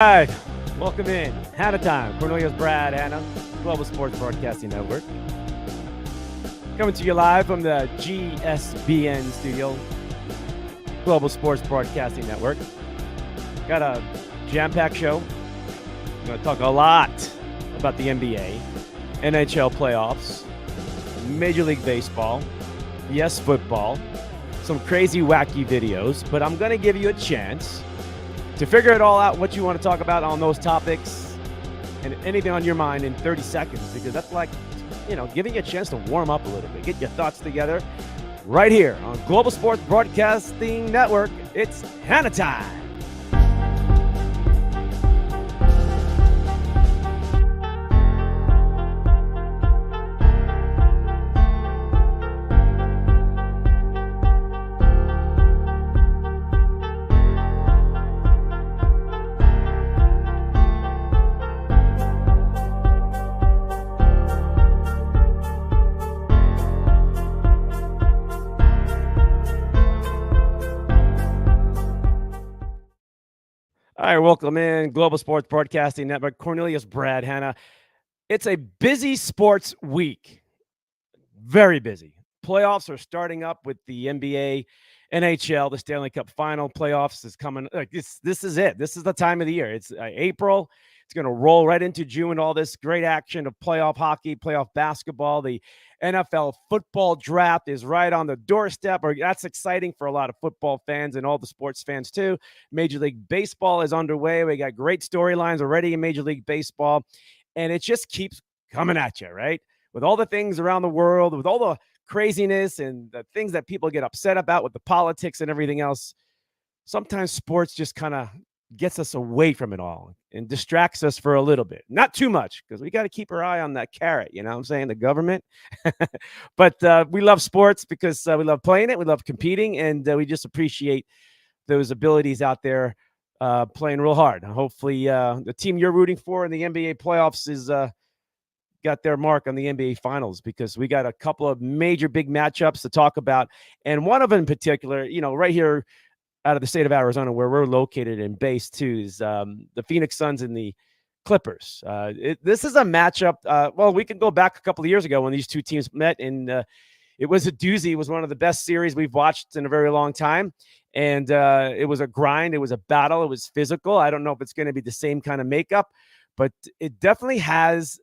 Hi, welcome in. Hanna Time. Cornelius Brad, Hanna, Global Sports Broadcasting Network. Coming to you live from the GSBN studio, Global Sports Broadcasting Network. Got a jam-packed show. I'm going to talk a lot about the NBA, NHL playoffs, Major League Baseball, yes, football, some crazy, wacky videos, but I'm going to give you a chance to figure it all out, what you want to talk about on those topics and anything on your mind in 30 seconds, because that's like, giving you a chance to warm up a little bit, get your thoughts together right here on Global Sports Broadcasting Network. It's Hanna Time. All right, welcome in Global Sports Broadcasting Network. Cornelius Brad, Hanna. It's a busy sports week. Very busy. Playoffs are starting up with the NBA, NHL, the Stanley Cup Final playoffs is coming. Like this is it. This is the time of the year. It's April. It's going to roll right into June. All this great action of playoff hockey, playoff basketball. The NFL football draft is right on the doorstep. That's exciting for a lot of football fans and all the sports fans too. Major League Baseball is underway. We got great storylines already in Major League Baseball, and it just keeps coming at you, right? With all the things around the world, with all the craziness and the things that people get upset about with the politics and everything else, sometimes sports just kind of gets us away from it all and distracts us for a little bit. Not too much, because we got to keep our eye on that carrot, you know what I'm saying, the government. But we love sports because we love playing it, we love competing, and we just appreciate those abilities out there playing real hard. Hopefully the team you're rooting for in the NBA playoffs is got their mark on the NBA Finals, because we got a couple of major big matchups to talk about. And one of them in particular, right here out of the state of Arizona, where we're located and based too, is the Phoenix Suns and the Clippers. This is a matchup. Well, we can go back a couple of years ago when these two teams met, and it was a doozy. It was one of the best series we've watched in a very long time. And it was a grind. It was a battle. It was physical. I don't know if it's going to be the same kind of makeup, but it definitely has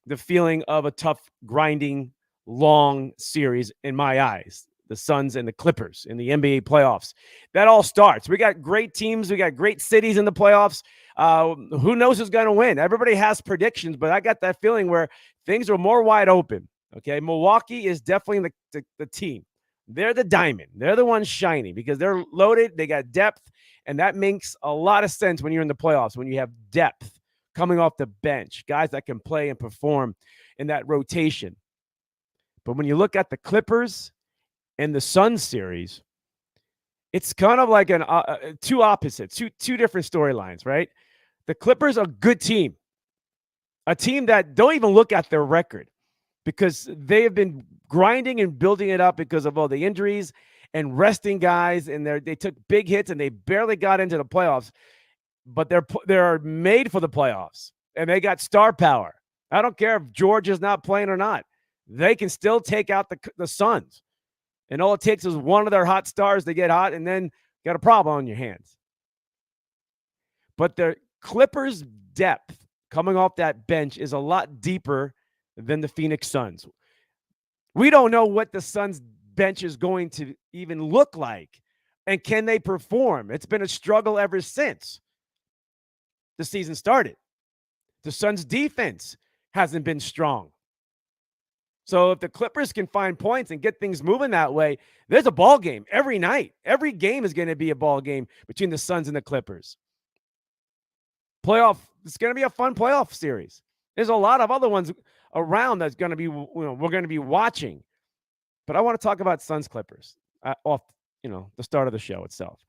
the feeling of a tough, grinding, long series in my eyes. The Suns and the Clippers in the NBA playoffs. That all starts. We got great teams. We got great cities in the playoffs. Who knows who's going to win? Everybody has predictions, but I got that feeling where things are more wide open. Okay, Milwaukee is definitely the team. They're the diamond. They're the ones shining because they're loaded. They got depth, and that makes a lot of sense when you're in the playoffs, when you have depth coming off the bench, guys that can play and perform in that rotation. But when you look at the Clippers and the Suns series, it's kind of like two opposites, two different storylines, right? The Clippers are a good team, a team that don't even look at their record because they have been grinding and building it up because of all the injuries and resting guys, and they took big hits and they barely got into the playoffs. But they're made for the playoffs, and they got star power. I don't care if George is not playing or not. They can still take out the Suns. And all it takes is one of their hot stars to get hot, and then got a problem on your hands. But the Clippers' depth coming off that bench is a lot deeper than the Phoenix Suns. We don't know what the Suns' bench is going to even look like, and can they perform? It's been a struggle ever since the season started. The Suns' defense hasn't been strong. So if the Clippers can find points and get things moving that way, there's a ball game every night. Every game is going to be a ball game between the Suns and the Clippers. It's going to be a fun playoff series. There's a lot of other ones around that's going to be, we're going to be watching. But I want to talk about Suns Clippers off, the start of the show itself.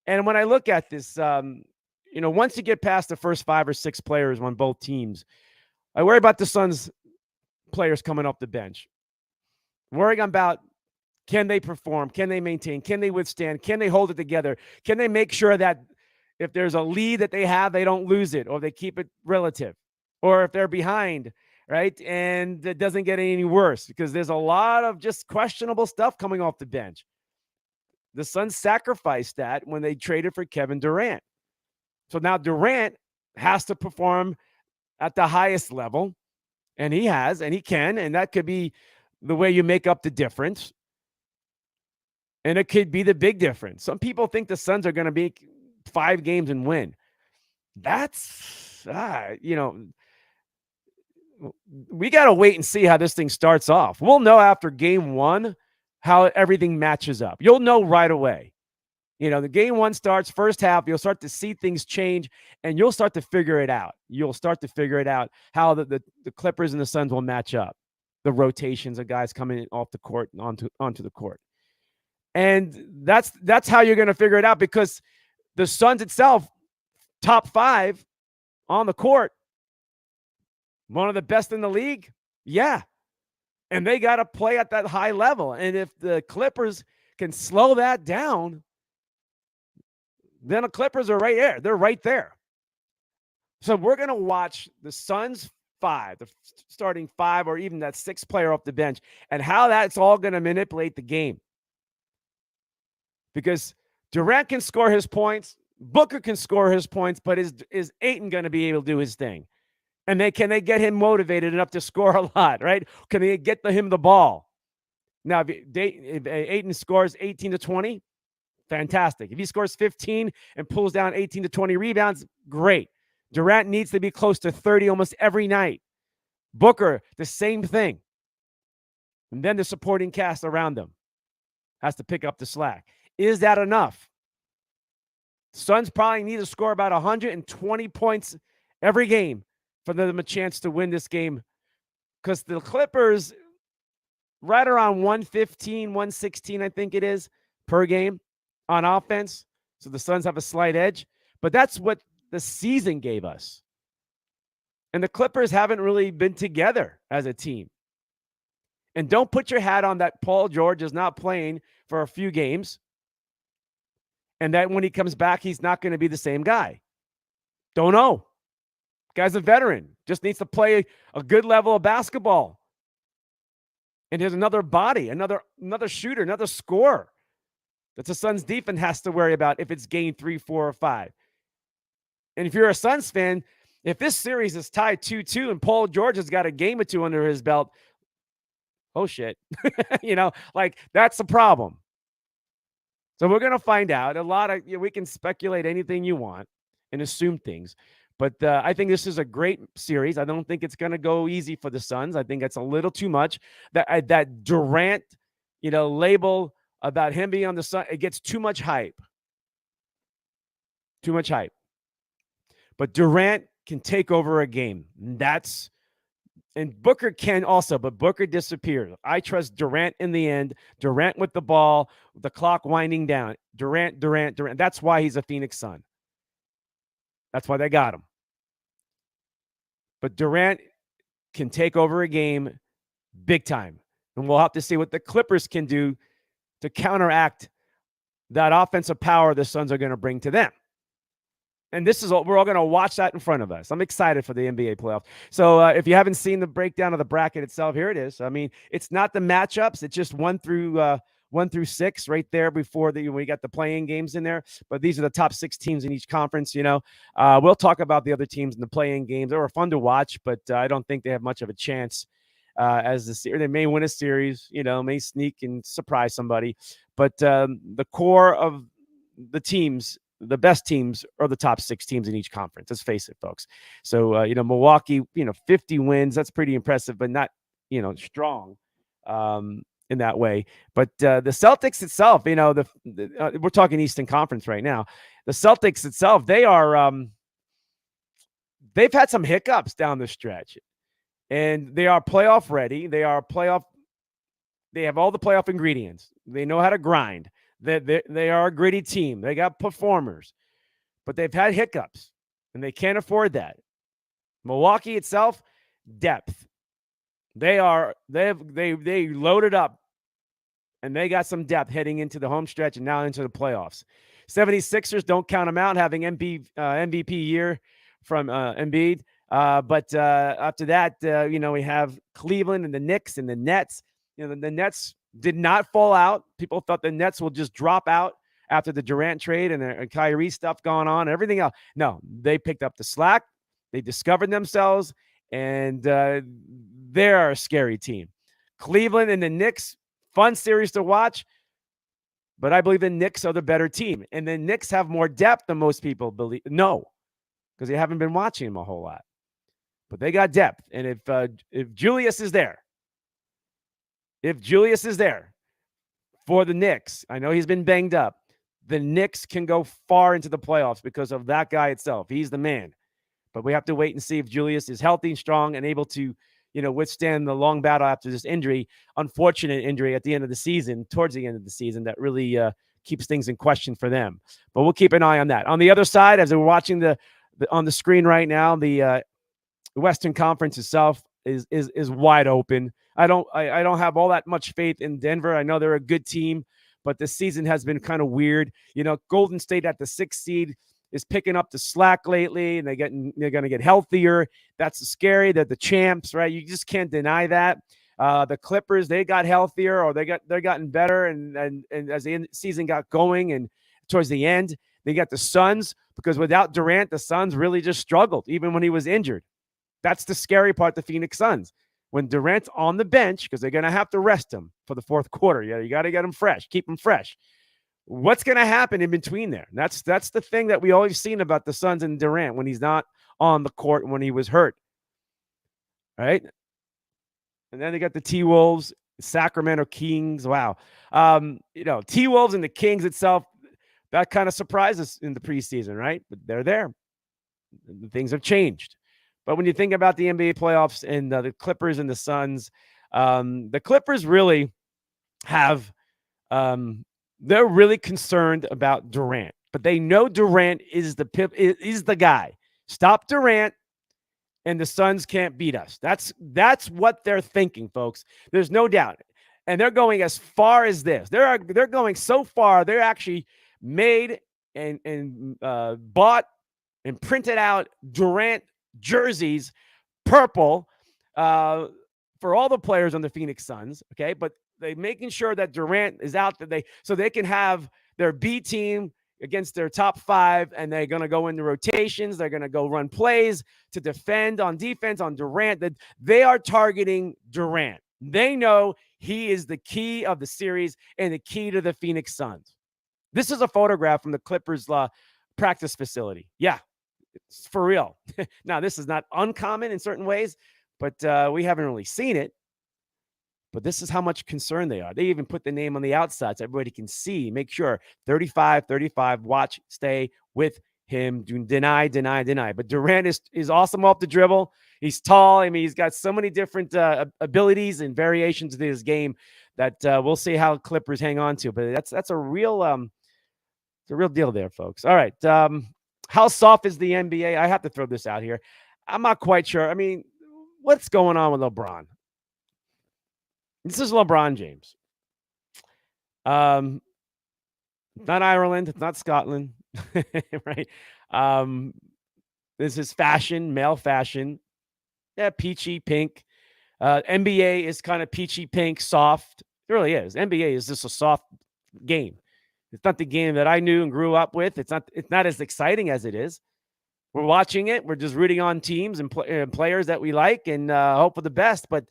And when I look at this, once you get past the first 5 or 6 players on both teams, I worry about the Suns players coming off the bench. Worrying about, can they perform? Can they maintain? Can they withstand? Can they hold it together? Can they make sure that If there's a lead that they have, they don't lose it, or they keep it relative. Or if they're behind, right, and it doesn't get any worse, because there's a lot of just questionable stuff coming off the bench. The Suns sacrificed that when they traded for Kevin Durant. So now Durant has to perform at the highest level, and he has, and he can, and that could be the way you make up the difference. And it could be the big difference. Some people think the Suns are going to be 5 games and win. That's, we got to wait and see how this thing starts off. We'll know after game 1 how everything matches up. You'll know right away. The game 1 starts, first half, you'll start to see things change, and you'll start to figure it out. You'll start to figure it out how the Clippers and the Suns will match up. The rotations of guys coming off the court and onto the court. And that's how you're going to figure it out, because the Suns itself, top 5 on the court, one of the best in the league. Yeah. And they got to play at that high level. And if the Clippers can slow that down, then the Clippers are right there. They're right there. So we're going to watch the Suns 5, the starting 5, or even that 6th player off the bench, and how that's all going to manipulate the game. Because Durant can score his points, Booker can score his points, but is Ayton going to be able to do his thing? And can they get him motivated enough to score a lot, right? Can they get him the ball? Now, if Ayton scores 18 to 20, fantastic. If he scores 15 and pulls down 18 to 20 rebounds, great. Durant needs to be close to 30 almost every night. Booker, the same thing. And then the supporting cast around them has to pick up the slack. Is that enough? Suns probably need to score about 120 points every game for them a chance to win this game, because the Clippers, right around 115, 116, I think it is, per game on offense. So the Suns have a slight edge, but that's what the season gave us. And the Clippers haven't really been together as a team. And don't put your hat on that Paul George is not playing for a few games, and that when he comes back, he's not going to be the same guy. Don't know. Guy's a veteran. Just needs to play a good level of basketball. And there's another body, another shooter, another scorer that the Suns defense has to worry about if it's game 3, 4, or 5. And if you're a Suns fan, if this series is tied 2-2 and Paul George has got a game or 2 under his belt, oh shit. That's the problem. So we're going to find out. We can speculate anything you want and assume things. But I think this is a great series. I don't think it's going to go easy for the Suns. I think it's a little too much. That Durant, label about him being on the Sun, it gets too much hype. Too much hype. But Durant can take over a game. And Booker can also, but Booker disappears. I trust Durant in the end. Durant with the ball, the clock winding down. Durant. That's why he's a Phoenix Sun. That's why they got him. But Durant can take over a game big time. And we'll have to see what the Clippers can do to counteract that offensive power the Suns are going to bring to them. And we're all going to watch that in front of us. I'm excited for the NBA playoffs. So if you haven't seen the breakdown of the bracket itself, here it is. I mean, it's not the matchups. It's just 1 through 6 right there before we got the play-in games in there. But these are the top 6 teams in each conference, We'll talk about the other teams in the play-in games. They were fun to watch, but I don't think they have much of a chance as the series. They may win a series, may sneak and surprise somebody. But the core of the teams, the best teams, are the top 6 teams in each conference. Let's face it, folks. So, Milwaukee, 50 wins. That's pretty impressive, but not, strong in that way. But the Celtics itself, we're talking Eastern Conference right now. The Celtics itself, they are, they've had some hiccups down the stretch, and they are playoff ready. They have all the playoff ingredients. They know how to grind. They are a gritty team. They got performers, but they've had hiccups, and they can't afford that. Milwaukee itself, depth. They loaded up, and they got some depth heading into the home stretch and now into the playoffs. 76ers, don't count them out, having MVP year from Embiid. But after that, we have Cleveland and the Knicks and the Nets. The Nets did not fall out. People thought the Nets will just drop out after the Durant trade and the Kyrie stuff going on and everything else. No, they picked up the slack. They discovered themselves, and they're a scary team. Cleveland and the Knicks, fun series to watch, but I believe the Knicks are the better team. And the Knicks have more depth than most people believe. No, because they haven't been watching them a whole lot. But they got depth. And if Julius is there, for the Knicks, I know he's been banged up, the Knicks can go far into the playoffs because of that guy itself. He's the man. But we have to wait and see if Julius is healthy and strong and able to, withstand the long battle after this injury, unfortunate injury at the end of the season, towards the end of the season, that really keeps things in question for them. But we'll keep an eye on that. On the other side, as we're watching on the screen right now, the Western Conference itself is wide open. I don't have all that much faith in Denver. I know they're a good team, but the season has been kind of weird. Golden State at the 6th seed is picking up the slack lately, and they're going to get healthier. That's scary. They're the champs, right? You just can't deny that. The Clippers, they got healthier, or they're gotten better, and as the season got going and towards the end, they got the Suns, because without Durant, the Suns really just struggled, even when he was injured. That's the scary part, the Phoenix Suns. When Durant's on the bench, because they're going to have to rest him for the fourth quarter. Yeah, you got to get him fresh, keep him fresh. What's going to happen in between there? That's the thing that we always seen about the Suns and Durant when he's not on the court, when he was hurt. Right? And then they got the T-Wolves, Sacramento Kings. Wow. T-Wolves and the Kings itself, that kind of surprised us in the preseason, right? But they're there. Things have changed. But when you think about the NBA playoffs and the Clippers and the Suns, the Clippers really have they're really concerned about Durant, but they know Durant is the guy. Stop Durant, and the Suns can't beat us. That's what they're thinking, folks. There's no doubt, and they're going as far as this. They're going so far. They're actually made and bought and printed out Durant jerseys, purple, for all the players on the Phoenix Suns. Okay, but they're making sure that Durant is out there, so they can have their B team against their top 5, and they're going to go into rotations. They're going to go run plays to defend on defense on Durant. That they are targeting Durant. They know he is the key of the series and the key to the Phoenix Suns. This is a photograph from the Clippers practice facility. Yeah, it's for real. Now, this is not uncommon in certain ways, but we haven't really seen it. But this is how much concerned they are. They even put the name on the outside so everybody can see. Make sure 35, watch, stay with him. Do deny. But Durant is awesome off the dribble. He's tall. I mean, he's got so many different abilities and variations to his game that we'll see how Clippers hang on to. But that's a real it's a real deal there, folks. All right. How soft is the NBA? I have to throw this out here. I'm not quite sure. I mean, what's going on with LeBron? This is LeBron James. It's not Ireland. It's not Scotland, right? This is fashion, male fashion. Yeah, peachy pink. NBA is kind of peachy pink, soft. It really is. NBA is just a soft game. It's not the game that I knew and grew up with. It's not as exciting as it is. We're watching it. We're just rooting on teams and players that we like and hope for the best. But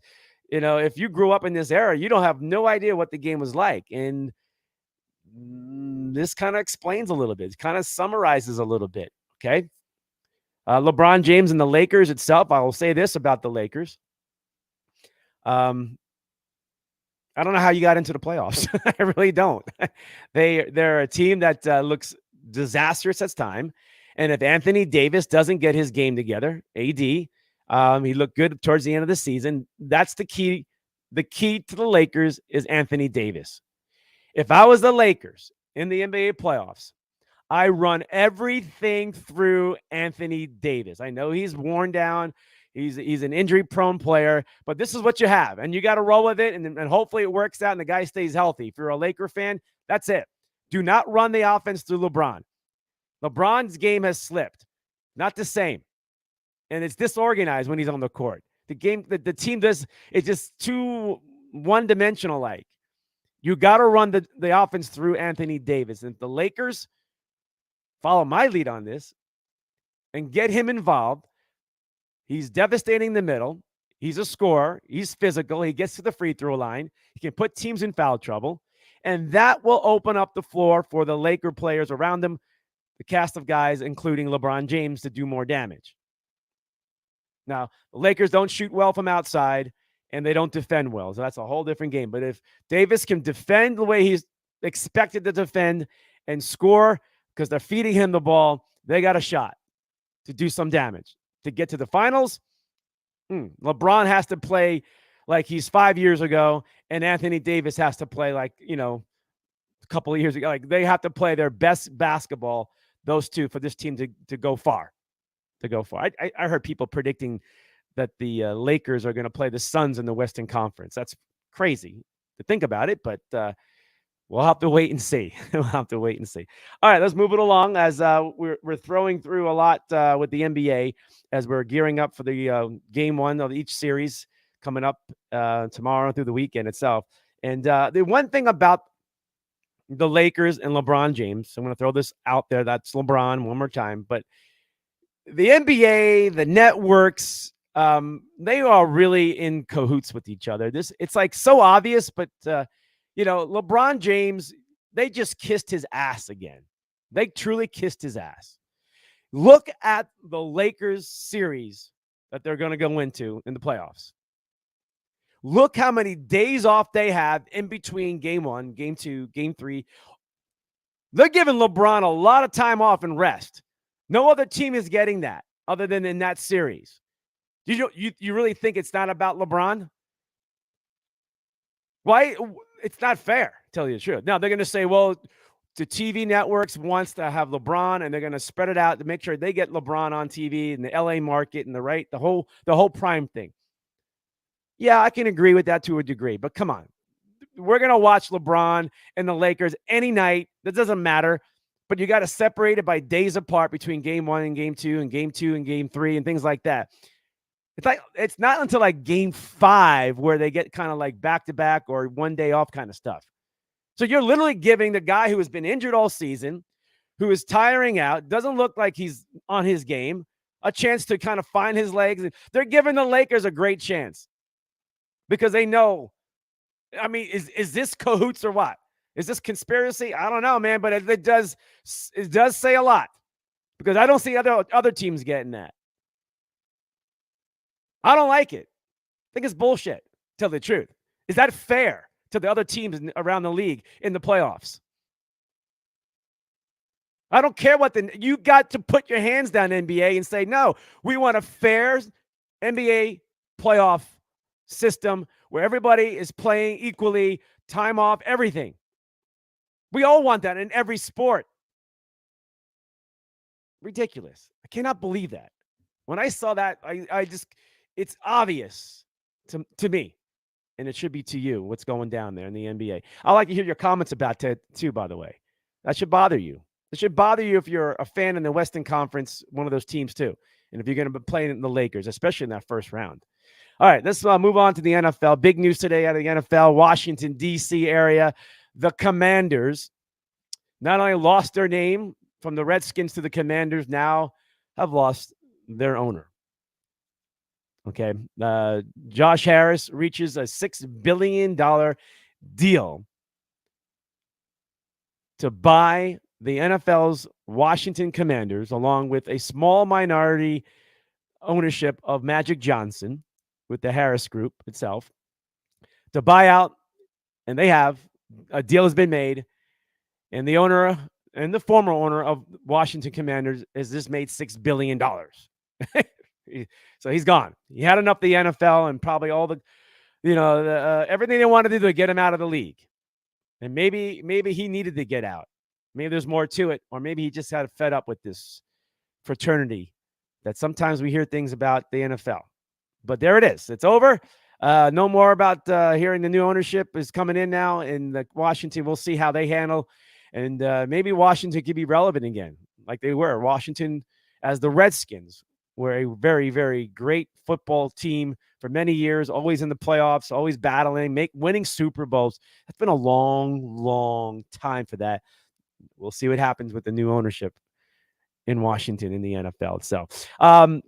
if you grew up in this era, you don't have no idea what the game was like. And this kind of explains a little bit. It kind of summarizes a little bit. Okay. LeBron James and the Lakers itself. I will say this about the Lakers. I don't know how you got into the playoffs. I really don't. They're a team that looks disastrous at time. And if Anthony Davis doesn't get his game together, AD, he looked good towards the end of the season. That's the key. The key to the Lakers is Anthony Davis. If I was the Lakers in the NBA playoffs, I run everything through Anthony Davis. I know he's worn down. He's an injury-prone player, but this is what you have, and you got to roll with it, and hopefully it works out and the guy stays healthy. If you're a Laker fan, that's it. Do not run the offense through LeBron. LeBron's game has slipped. Not the same. And it's disorganized when he's on the court. The team does, it's just too one-dimensional like. You got to run the offense through Anthony Davis. And the Lakers follow my lead on this and get him involved. He's devastating the middle. He's a scorer. He's physical. He gets to the free throw line. He can put teams in foul trouble. And that will open up the floor for the Laker players around him, the cast of guys, including LeBron James, to do more damage. Now, the Lakers don't shoot well from outside, and they don't defend well. So that's a whole different game. But if Davis can defend the way he's expected to defend and score because they're feeding him the ball, they got a shot to do some damage. To get to the finals, LeBron has to play like he's 5 years ago, and Anthony Davis has to play like, a couple of years ago. Like, they have to play their best basketball, those two, for this team to go far. I heard people predicting that the Lakers are going to play the Suns in the Western Conference. That's crazy to think about it, but we'll have to wait and see. All right, let's move it along as we're throwing through a lot with the NBA as we're gearing up for the game one of each series coming up tomorrow through the weekend itself. And the one thing about the Lakers and LeBron James, I'm going to throw this out there. That's LeBron one more time, but the NBA, the networks, they are really in cahoots with each other. It's like so obvious, but LeBron James, they just kissed his ass again. They truly kissed his ass. Look at the Lakers series that they're going to go into in the playoffs. Look how many days off they have in between game one, game two, game three. They're giving LeBron a lot of time off and rest. No other team is getting that other than in that series. You really think it's not about LeBron? Why? It's not fair, to tell you the truth. Now, they're going to say, well, the TV networks wants to have LeBron, and they're going to spread it out to make sure they get LeBron on TV in the LA market and the whole prime thing. Yeah, I can agree with that to a degree, but come on. We're going to watch LeBron and the Lakers any night. That doesn't matter. But you got to separate it by days apart between game one and game two and game three and things like that. It's not until like game 5 where they get kind of like back-to-back or one day off kind of stuff. So you're literally giving the guy who has been injured all season, who is tiring out, doesn't look like he's on his game, a chance to kind of find his legs. They're giving the Lakers a great chance because they know. I mean, is this cahoots or what? Is this conspiracy? I don't know, man, but it does say a lot because I don't see other teams getting that. I don't like it. I think it's bullshit, to tell the truth. Is that fair to the other teams around the league in the playoffs? I don't care you got to put your hands down, NBA, and say, no, we want a fair NBA playoff system where everybody is playing equally, time off, everything. We all want that in every sport. Ridiculous. I cannot believe that. When I saw that, it's obvious to me, and it should be to you, what's going down there in the NBA. I'd like to hear your comments about that too, by the way. That should bother you. It should bother you if you're a fan in the Western Conference, one of those teams too, and if you're going to be playing in the Lakers, especially in that first round. All right, let's move on to the NFL. Big news today out of the NFL, Washington, D.C. area. The Commanders not only lost their name from the Redskins to the Commanders, now have lost their owner. Okay. Josh Harris reaches a $6 billion deal to buy the NFL's Washington Commanders, along with a small minority ownership of Magic Johnson with the Harris Group itself, to buy out. And a deal has been made. And the owner and the former owner of Washington Commanders has just made $6 billion. So he's gone. He had enough of the NFL and probably all the, everything they wanted to do to get him out of the league. And maybe he needed to get out. Maybe there's more to it, or maybe he just got fed up with this fraternity that sometimes we hear things about the NFL. But there it is. It's over. No more about hearing the new ownership is coming in now in Washington. We'll see how they handle and maybe Washington could be relevant again, like they were. Washington, as the Redskins, were a very, very great football team for many years, always in the playoffs, always battling, winning Super Bowls. It's been a long, long time for that. We'll see what happens with the new ownership in Washington in the NFL. So,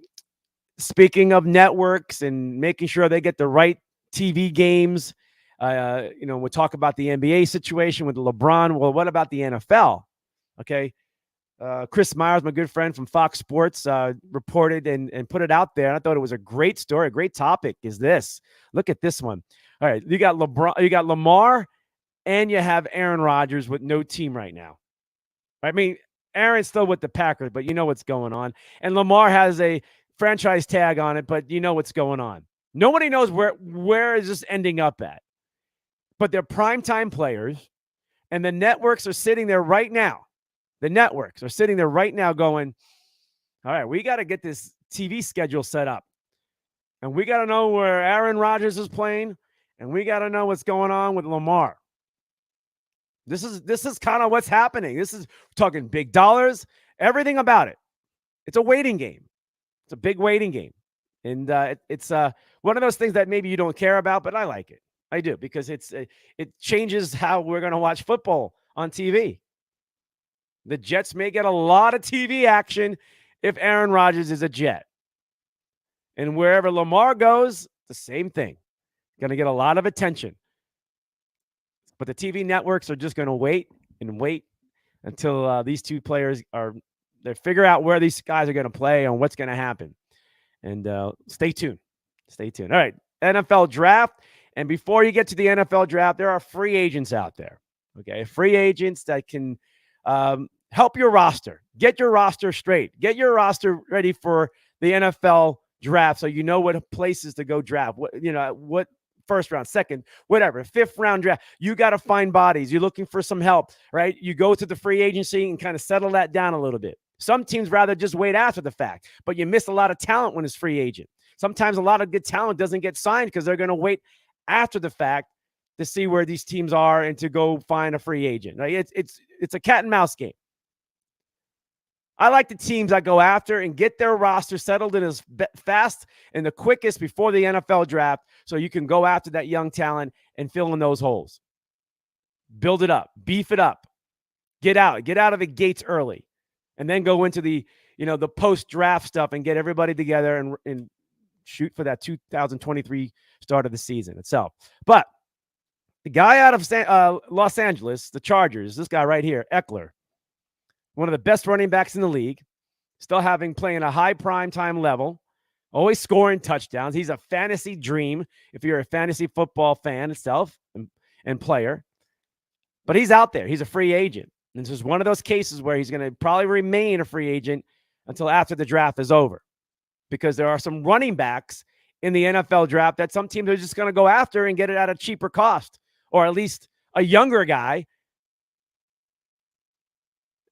speaking of networks and making sure they get the right TV games, we'll talk about the NBA situation with LeBron. Well, what about the NFL? Okay. Chris Myers, my good friend from Fox Sports, reported and put it out there. And I thought it was a great story, a great topic. Is this? Look at this one. All right, you got LeBron, you got Lamar, and you have Aaron Rodgers with no team right now. I mean, Aaron's still with the Packers, but you know what's going on. And Lamar has a franchise tag on it, but you know what's going on. Nobody knows where is this ending up at. But they're primetime players, and the networks are sitting there right now. The networks are sitting there right now going, all right, we got to get this TV schedule set up. And we got to know where Aaron Rodgers is playing, and we got to know what's going on with Lamar. This is kind of what's happening. This is talking big dollars, everything about it. It's a waiting game. It's a big waiting game. And it's one of those things that maybe you don't care about, but I like it. I do, because it changes how we're going to watch football on TV. The Jets may get a lot of TV action if Aaron Rodgers is a Jet. And wherever Lamar goes, the same thing. Going to get a lot of attention. But the TV networks are just going to wait and wait until these two players they figure out where these guys are going to play and what's going to happen. And stay tuned. Stay tuned. All right, NFL draft. And before you get to the NFL draft, there are free agents out there. Okay, free agents that can help your roster. Get your roster straight. Get your roster ready for the NFL draft, so you know what places to go draft. What first round, second, whatever, fifth round draft. You got to find bodies. You're looking for some help, right? You go to the free agency and kind of settle that down a little bit. Some teams rather just wait after the fact, but you miss a lot of talent when it's free agent. Sometimes a lot of good talent doesn't get signed because they're going to wait after the fact to see where these teams are and to go find a free agent. Right? It's a cat and mouse game. I like the teams that go after and get their roster settled in as fast and the quickest before the NFL draft, so you can go after that young talent and fill in those holes. Build it up, beef it up, get out of the gates early, and then go into the post-draft stuff and get everybody together and shoot for that 2023 start of the season itself. But the guy out of Los Angeles, the Chargers, this guy right here, Eckler, one of the best running backs in the league, still playing a high prime time level, always scoring touchdowns. He's a fantasy dream if you're a fantasy football fan itself and player. But he's out there. He's a free agent. And this is one of those cases where he's going to probably remain a free agent until after the draft is over, because there are some running backs in the NFL draft that some teams are just going to go after and get it at a cheaper cost, or at least a younger guy,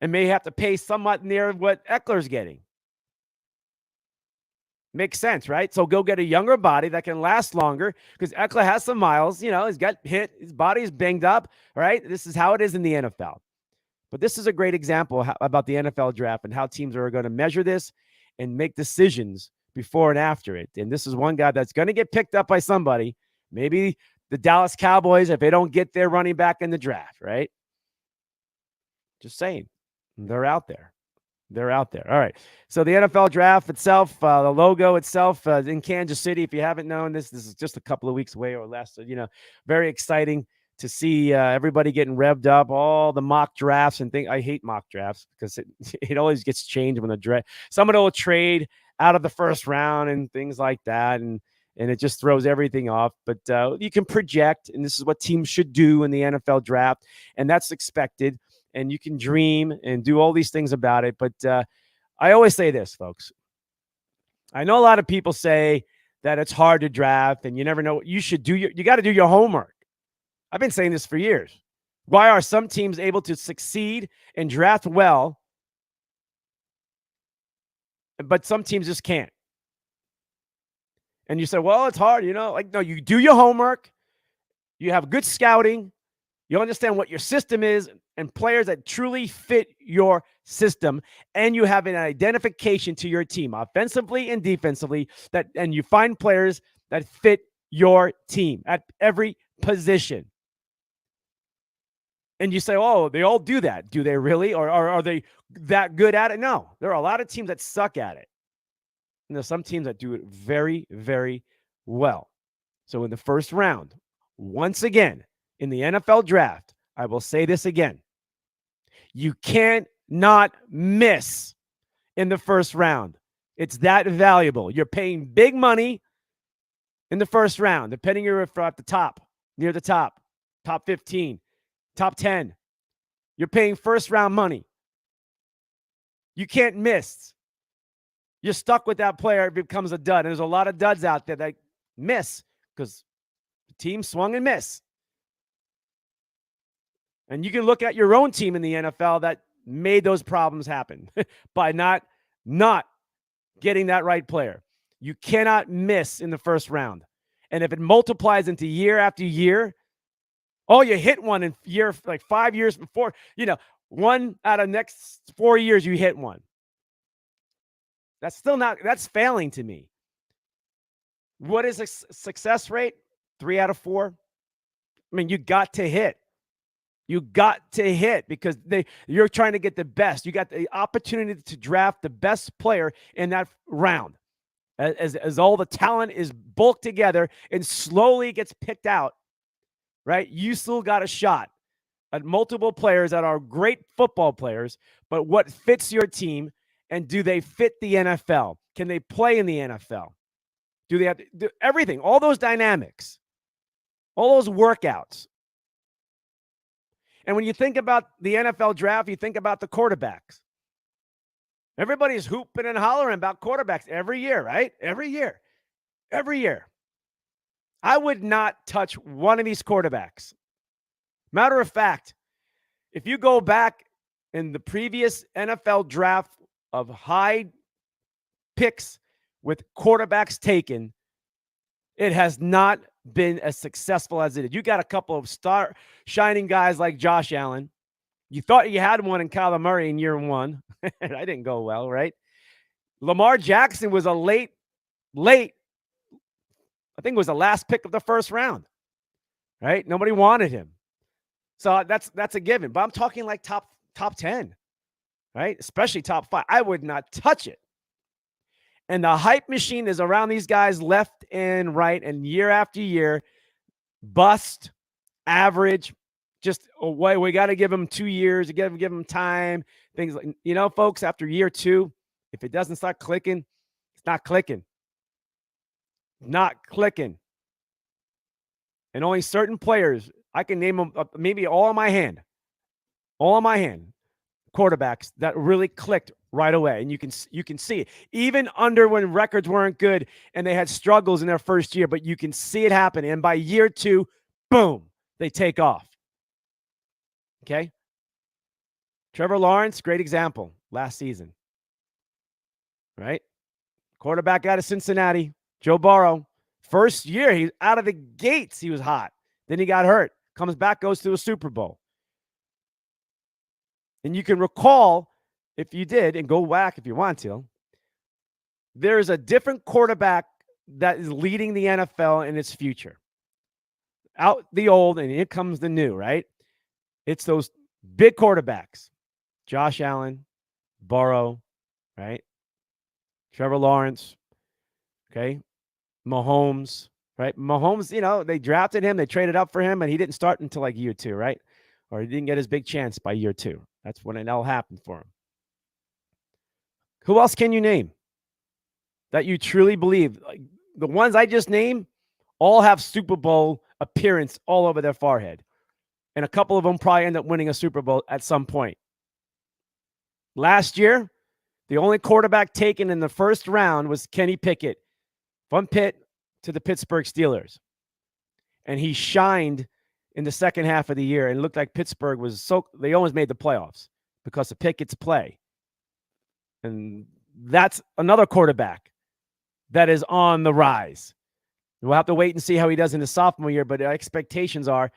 and may have to pay somewhat near what Eckler's getting. Makes sense, right? So go get a younger body that can last longer, because Eckler has some miles. He's got hit. His body is banged up, right? This is how it is in the NFL. But this is a great example about the NFL draft and how teams are going to measure this and make decisions before and after it. And this is one guy that's going to get picked up by somebody, maybe the Dallas Cowboys, if they don't get their running back in the draft, right? Just saying. They're out there. They're out there. All right. So the NFL draft itself, the logo itself in Kansas City, if you haven't known this is just a couple of weeks away or less. So, very exciting to see everybody getting revved up, all the mock drafts and things. I hate mock drafts because it always gets changed when the draft. Somebody will trade out of the first round and things like that. And it just throws everything off. But you can project, and this is what teams should do in the NFL draft. And that's expected. And you can dream and do all these things about it. But I always say this, folks. I know a lot of people say that it's hard to draft and you never know what you should do. You got to do your homework. I've been saying this for years. Why are some teams able to succeed and draft well, but some teams just can't? And you say, well, it's hard, no, you do your homework. You have good scouting. You understand what your system is and players that truly fit your system, and you have an identification to your team, offensively and defensively, and you find players that fit your team at every position. And you say, oh, they all do that. Do they really? Or are they that good at it? No, there are a lot of teams that suck at it. And there's some teams that do it very, very well. So in the first round, once again, in the NFL draft, I will say this again. You can't not miss in the first round. It's that valuable. You're paying big money in the first round, depending if you're at the top, near the top 15, top 10. You're paying first round money. You can't miss. You're stuck with that player. It becomes a dud. And there's a lot of duds out there that miss because the team swung and missed. And you can look at your own team in the NFL that made those problems happen by not getting that right player. You cannot miss in the first round. And if it multiplies into year after year, oh, you hit one in year, like 5 years before, one out of next 4 years, you hit one. That's still not, that's failing to me. What is a success rate? 3 out of 4. I mean, you got to hit. You got to hit because you're trying to get the best. You got the opportunity to draft the best player in that round. As all the talent is bulked together and slowly gets picked out, right? You still got a shot at multiple players that are great football players, but what fits your team, and do they fit the NFL? Can they play in the NFL? Do they have to do everything? All those dynamics, all those workouts. And when you think about the NFL draft, you think about the quarterbacks. Everybody's hooping and hollering about quarterbacks every year, right? Every year. I would not touch one of these quarterbacks. Matter of fact, if you go back in the previous NFL draft of high picks with quarterbacks taken, it has not been as successful as it is. You got a couple of shining guys like Josh Allen. You thought you had one in Kyler Murray in year one. That didn't go well, right? Lamar Jackson was a late, I think it was the last pick of the first round, right? Nobody wanted him. So that's a given. But I'm talking like top 10, right? Especially top 5. I would not touch it. And the hype machine is around these guys left and right, and year after year, bust, average, just we got to give them 2 years, give them time. Things like, folks, after year 2, if it doesn't start clicking, it's not clicking. Not clicking. And only certain players, I can name them maybe all on my hand, quarterbacks that really clicked right away. And you can see it. Even under when records weren't good and they had struggles in their first year, but you can see it happen. And by year 2, boom, they take off. Okay? Trevor Lawrence, great example last season. Right? Quarterback out of Cincinnati, Joe Burrow. First year, he out of the gates, he was hot. Then he got hurt. Comes back, goes to a Super Bowl. And you can recall, if you did, and go back if you want to, there's a different quarterback that is leading the NFL in its future. Out the old, and in comes the new, right? It's those big quarterbacks. Josh Allen, Burrow, right? Trevor Lawrence, okay? Mahomes, right? Mahomes, they drafted him, they traded up for him, and he didn't start until like year 2, right? Or he didn't get his big chance by year 2. That's when it all happened for him. Who else can you name that you truly believe? Like the ones I just named all have Super Bowl appearance all over their forehead. And a couple of them probably end up winning a Super Bowl at some point. Last year, the only quarterback taken in the first round was Kenny Pickett from Pitt to the Pittsburgh Steelers. And he shined in the second half of the year and looked like Pittsburgh they almost made the playoffs because of Pickett's play. And that's another quarterback that is on the rise. We'll have to wait and see how he does in his sophomore year, but the expectations are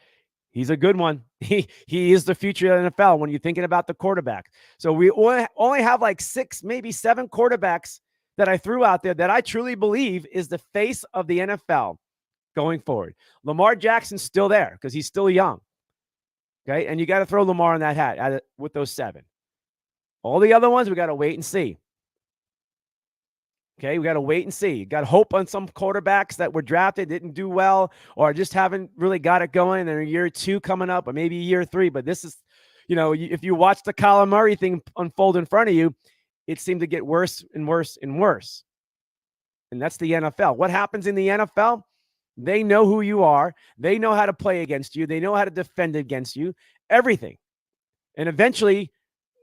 He's a good one. He is the future of the NFL when you're thinking about the quarterback. So we only have like 6, maybe 7 quarterbacks that I threw out there that I truly believe is the face of the NFL going forward. Lamar Jackson's still there because he's still young. Okay. And you got to throw Lamar in that hat with those 7. All the other ones, we got to wait and see. Okay, we got to wait and see. Got hope on some quarterbacks that were drafted, didn't do well, or just haven't really got it going. And a year 2 coming up, or maybe year 3. But this is, if you watch the Kyler Murray thing unfold in front of you, it seemed to get worse and worse and worse. And that's the NFL. What happens in the NFL? They know who you are. They know how to play against you. They know how to defend against you. Everything. And eventually,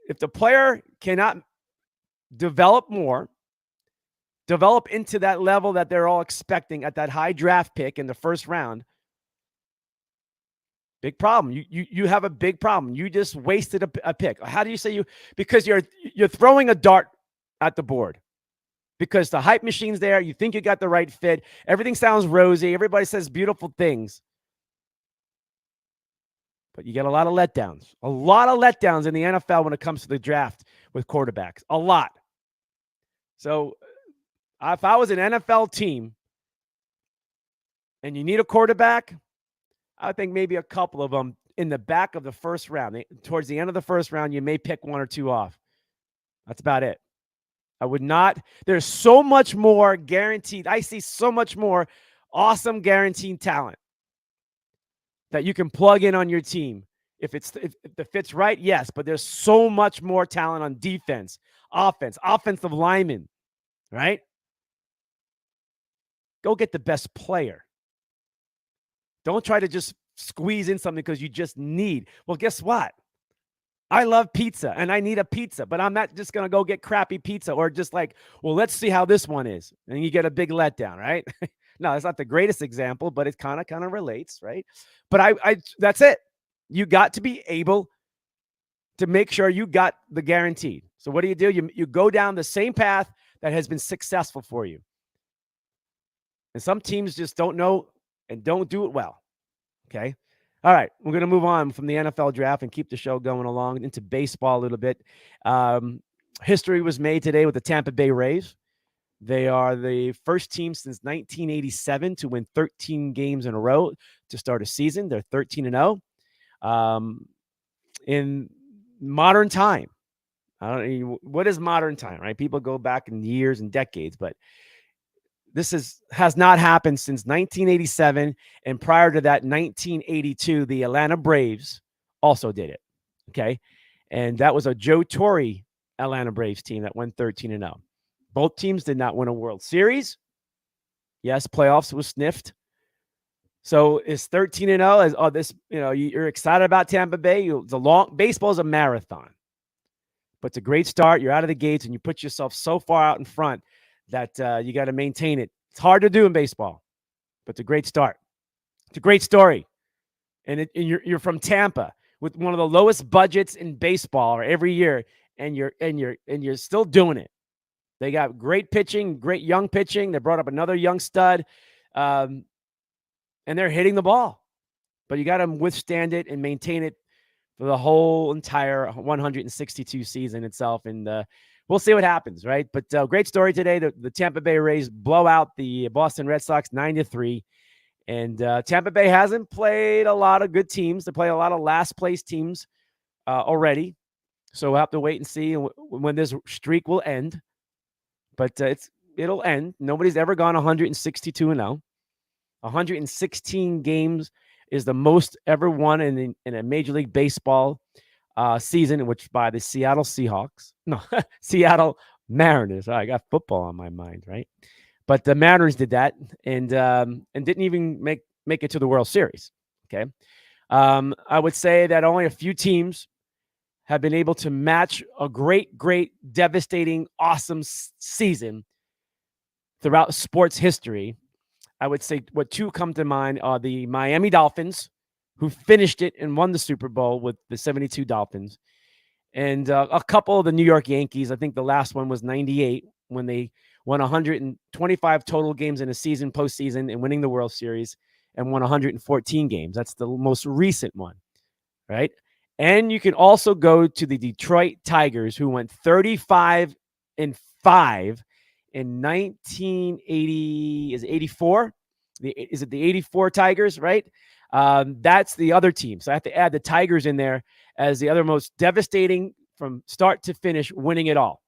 if the player cannot develop into that level that they're all expecting at that high draft pick in the first round, big problem. You have a big problem. You just wasted a pick. How do you say because you're throwing a dart at the board because the hype machine's there. You think you got the right fit. Everything sounds rosy. Everybody says beautiful things. But you get a lot of letdowns in the NFL when it comes to the draft with quarterbacks. A lot. So if I was an NFL team and you need a quarterback, I think maybe a couple of them in the back of the first round. Towards the end of the first round, you may pick 1 or 2 off. That's about it. I would not. There's so much more guaranteed. I see so much more awesome guaranteed talent that you can plug in on your team. If the fit's right, yes, but there's so much more talent on defense, offense, offensive linemen, right? Go get the best player. Don't try to just squeeze in something because you just need. Well, guess what? I love pizza and I need a pizza, but I'm not just going to go get crappy pizza or just like, well, let's see how this one is. And you get a big letdown, right? No, it's not the greatest example, but it kind of relates, right? But I that's it. You got to be able to make sure you got the guaranteed. So what do? You go down the same path that has been successful for you. And some teams just don't know and don't do it well. Okay. All right. We're going to move on from the NFL draft and keep the show going along into baseball a little bit. History was made today with the Tampa Bay Rays. They are the first team since 1987 to win 13 games in a row to start a season. They're 13-0. In modern time, what is modern time, right? People go back in years and decades, but this has not happened since 1987, and prior to that, 1982, the Atlanta Braves also did it. Okay, and that was a Joe Torre Atlanta Braves team that went 13-0. Both teams did not win a World Series. Yes, playoffs was sniffed. So is 13-0 this? You're excited about Tampa Bay. Baseball is a marathon, but it's a great start. You're out of the gates, and you put yourself so far out in front that you got to maintain it. It's hard to do in baseball, but it's a great start. It's a great story. And you're from Tampa with one of the lowest budgets in baseball every year, and you're still doing it. They got great pitching, great young pitching. They brought up another young stud, and they're hitting the ball. But you got to withstand it and maintain it for the whole entire 162 season itself. And we'll see what happens, right? But great story today. The Tampa Bay Rays blow out the Boston Red Sox 9-3. And Tampa Bay hasn't played a lot of good teams. They play a lot of last-place teams already. So we'll have to wait and see when this streak will end. But it'll end. Nobody's ever gone 162-0. 116 games is the most ever won in a Major League Baseball season, which by the Seattle Seahawks. No, Seattle Mariners. I got football on my mind, right? But the Mariners did that and didn't even make it to the World Series. Okay, I would say that only a few teams have been able to match a great, devastating, awesome season throughout sports history. I would say what 2 come to mind are the Miami Dolphins, who finished it and won the Super Bowl with the 72 Dolphins, and a couple of the New York Yankees. I think the last one was 98 when they won 125 total games in a season, postseason, and winning the World Series. and won 114 games. That's the most recent one, right? And you can also go to the Detroit Tigers, who went 35 and 5 in 1980. Is it 84? Is it the 84 Tigers, right? That's the other team. So I have to add the Tigers in there as the other most devastating from start to finish, winning it all.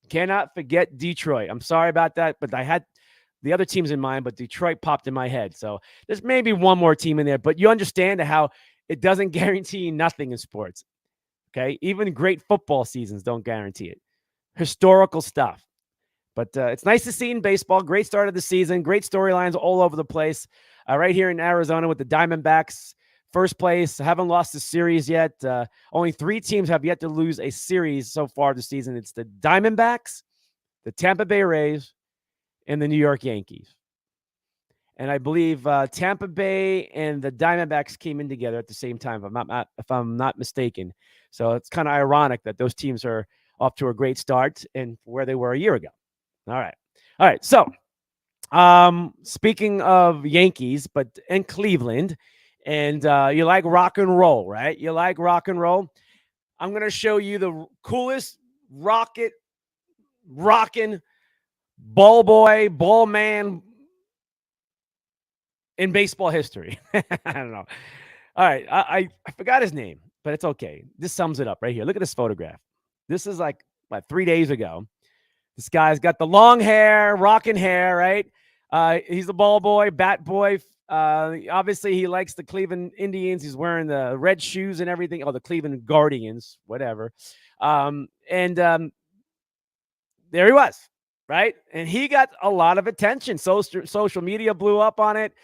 Cannot forget Detroit. I'm sorry about that, but I had the other teams in mind, but Detroit popped in my head. So there's maybe one more team in there, but you understand how it doesn't guarantee nothing in sports. Okay. Even great football seasons don't guarantee it. Historical stuff. But it's nice to see in baseball. Great start of the season. Great storylines all over the place. Right here in Arizona with the Diamondbacks, first place. Haven't lost the series yet. Only 3 teams have yet to lose a series so far this season. It's the Diamondbacks, the Tampa Bay Rays, and the New York Yankees. And I believe Tampa Bay and the Diamondbacks came in together at the same time, if I'm not mistaken. So it's kind of ironic that those teams are off to a great start and where they were a year ago. All right. So, speaking of Yankees, but in Cleveland, and you like rock and roll, right? You like rock and roll. I'm going to show you the coolest rocking ball boy, ball man in baseball history. I don't know. All right. I forgot his name, but it's okay. This sums it up right here. Look at this photograph. This is like 3 days ago. This guy's got the long hair, rocking hair, right? He's a ball boy, bat boy. Obviously, he likes the Cleveland Indians. He's wearing the red shoes and everything. Oh, the Cleveland Guardians, whatever. And there he was, right? And he got a lot of attention. Social media blew up on it.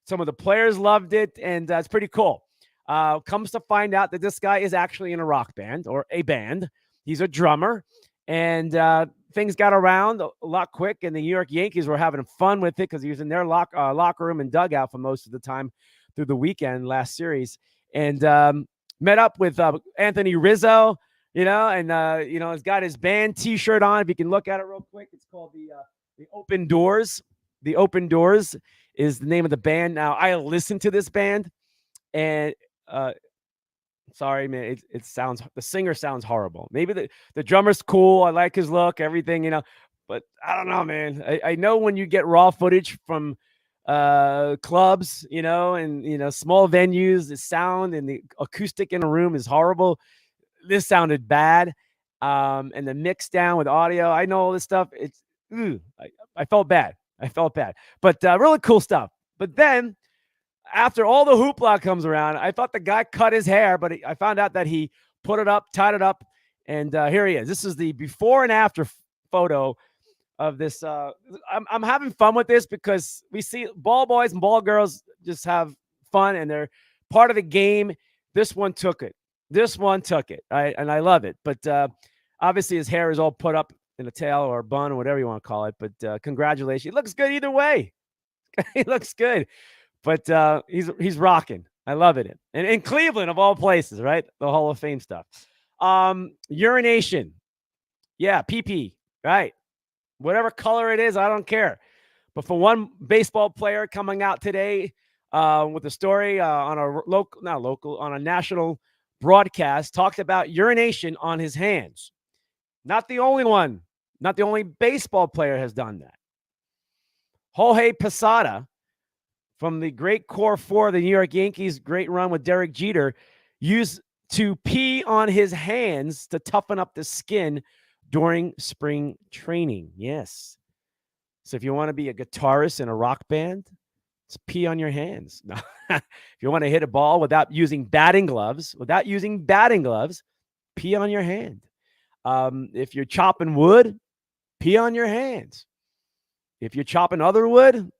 Some of the players loved it, and it's pretty cool. Comes to find out that this guy is actually in a rock band or a band. He's a drummer, and things got around a lot quick, and the New York Yankees were having fun with it because he was in their locker room and dugout for most of the time through the weekend last series, and met up with Anthony Rizzo, and he's got his band T-shirt on. If you can look at it real quick, it's called the Open Doors. The Open Doors is the name of the band. Now, I listened to this band, and sorry, man, it sounds, the singer sounds horrible. Maybe the drummer's cool. I like his look, everything, but I don't know, man. I know when you get raw footage from clubs, and small venues, the sound and the acoustic in a room is horrible. This sounded bad. And the mix down with audio, I know all this stuff. I felt bad. But really cool stuff. But then after all the hoopla comes around, I thought the guy cut his hair, but I found out that he put it up, tied it up, and here he is. This is the before and after photo of this. I'm having fun with this because we see ball boys and ball girls just have fun, and they're part of the game. This one took it. Right? And I love it. But obviously his hair is all put up in a tail or a bun or whatever you want to call it. But congratulations. He looks good either way. He looks good. But he's rocking. I love it. And in Cleveland, of all places, right? The Hall of Fame stuff. Urination. Yeah, pee-pee. Right. Whatever color it is, I don't care. But for one baseball player coming out today with a story on a national broadcast, talked about urination on his hands. Not the only one. Not the only baseball player has done that. Jorge Posada, from the great core four of the New York Yankees, great run with Derek Jeter, used to pee on his hands to toughen up the skin during spring training. Yes. So if you want to be a guitarist in a rock band, it's pee on your hands. No. If you want to hit a ball without using batting gloves, pee on your hand. If you're chopping wood, pee on your hands. If you're chopping other wood,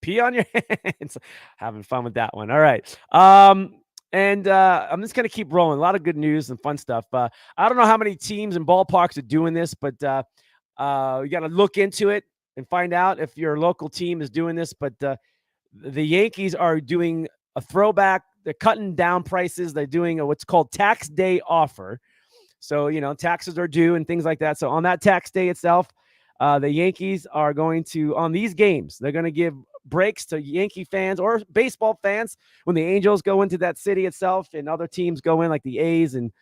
pee on your hands. Having fun with that one. All right. And I'm just going to keep rolling. A lot of good news and fun stuff. I don't know how many teams and ballparks are doing this, but you got to look into it and find out if your local team is doing this. But the Yankees are doing a throwback. They're cutting down prices. They're doing what's called tax day offer. So, taxes are due and things like that. So on that tax day itself, the Yankees are going to, on these games, they're going to give breaks to Yankee fans or baseball fans when the Angels go into that city itself and other teams go in, like the A's and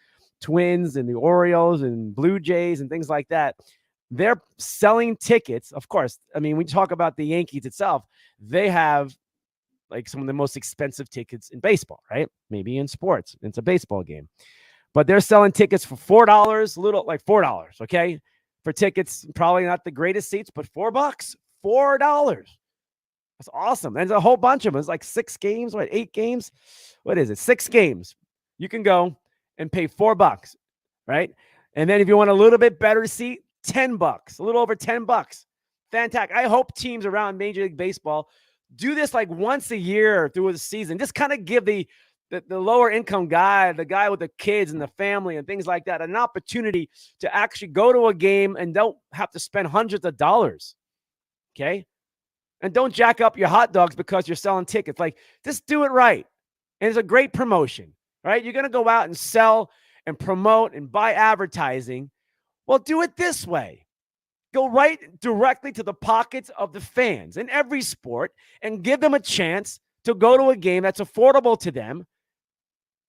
Twins and the Orioles and Blue Jays and things like that. They're selling tickets. Of course, I mean, we talk about the Yankees itself. They have like some of the most expensive tickets in baseball, right? Maybe in sports. It's a baseball game. But they're selling tickets for $4, little like $4, okay? For tickets, probably not the greatest seats, but $4. $4. That's awesome. And there's a whole bunch of them. It's like 6 games, what, 8 games? What is it? 6 games. You can go and pay $4, right? And then if you want a little bit better seat, $10, a little over $10. Fantastic. I hope teams around Major League Baseball do this like once a year through the season. Just kind of give the lower income guy, the guy with the kids and the family and things like that, an opportunity to actually go to a game and don't have to spend hundreds of dollars. Okay. And don't jack up your hot dogs because you're selling tickets. Like, just do it right. And it's a great promotion, right? You're going to go out and sell and promote and buy advertising. Well, do it this way. Go right directly to the pockets of the fans in every sport and give them a chance to go to a game that's affordable to them,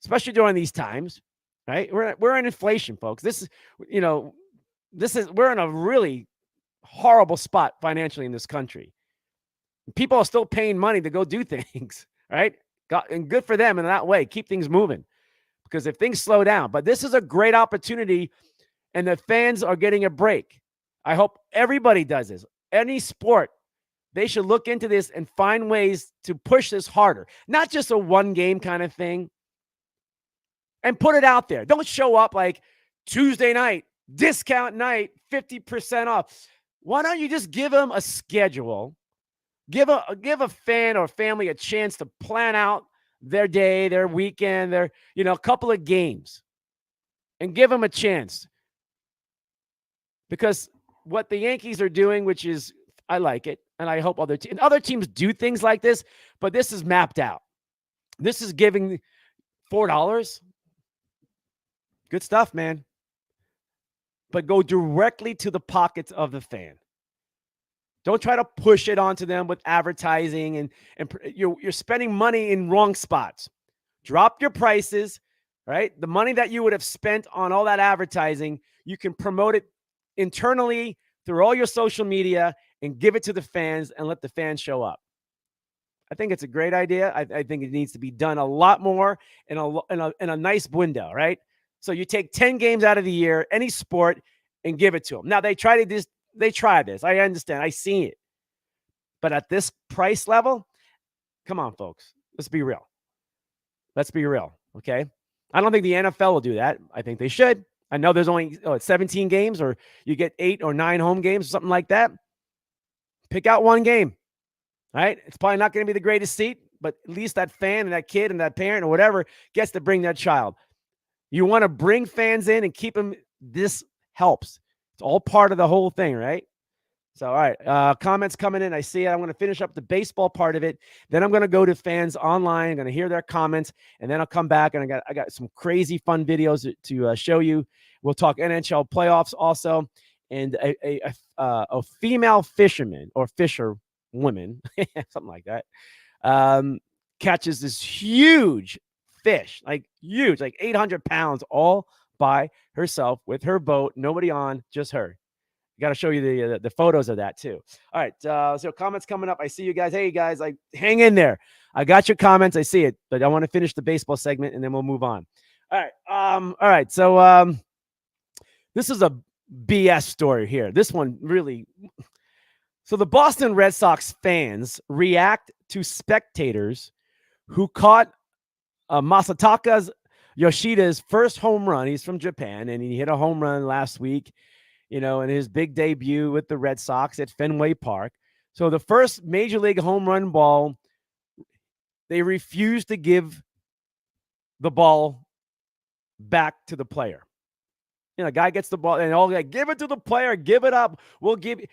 especially during these times, right? We're in inflation, folks. This is, we're in a really horrible spot financially in this country. People are still paying money to go do things, right? And good for them in that way. Keep things moving, because if things slow down, but this is a great opportunity and the fans are getting a break. I hope everybody does this. Any sport, they should look into this and find ways to push this harder, not just a one game kind of thing, and put it out there. Don't show up like Tuesday night, discount night, 50% off. Why don't you just give them a schedule? Give a fan or family a chance to plan out their day, their weekend, their, a couple of games, and give them a chance. Because what the Yankees are doing, which is, I like it, and I hope other teams do things like this, but this is mapped out. This is giving $4. Good stuff, man. But go directly to the pockets of the fan. Don't try to push it onto them with advertising, and you're spending money in wrong spots. Drop your prices, right? The money that you would have spent on all that advertising, you can promote it internally through all your social media and give it to the fans and let the fans show up. I think it's a great idea. I think it needs to be done a lot more in a nice window, right? So you take 10 games out of the year, any sport, and give it to them. Now, they try this. I understand. I see it. But at this price level, come on, folks. Let's be real. Okay? I don't think the NFL will do that. I think they should. I know there's only 17 games, or you get 8 or 9 home games or something like that. Pick out one game, right? It's probably not going to be the greatest seat, but at least that fan and that kid and that parent or whatever gets to bring that child. You want to bring fans in and keep them. This helps. It's all part of the whole thing, right? So, all right, comments coming in. I see it. I'm going to finish up the baseball part of it. Then I'm going to go to fans online. I'm going to hear their comments, and then I'll come back, and I got some crazy fun videos to show you. We'll talk NHL playoffs also, and a female fisherman or fisher woman, something like that, catches this huge fish, like huge, like 800 pounds, all by herself with her boat, nobody on, just her. Got to show you the photos of that too. All right, so comments coming up. I see you guys. Hey guys, like, hang in there. I got your comments. I see it, but I want to finish the baseball segment and then we'll move on. All right, all right. So this is a BS story here. This one really. So the Boston Red Sox fans react to spectators who caught Masataka Yoshida's first home run. He's from Japan, and he hit a home run last week, in his big debut with the Red Sox at Fenway Park. So the first major league home run ball, they refused to give the ball back to the player. Guy gets the ball, and all like, give it to the player, give it up. We'll give you.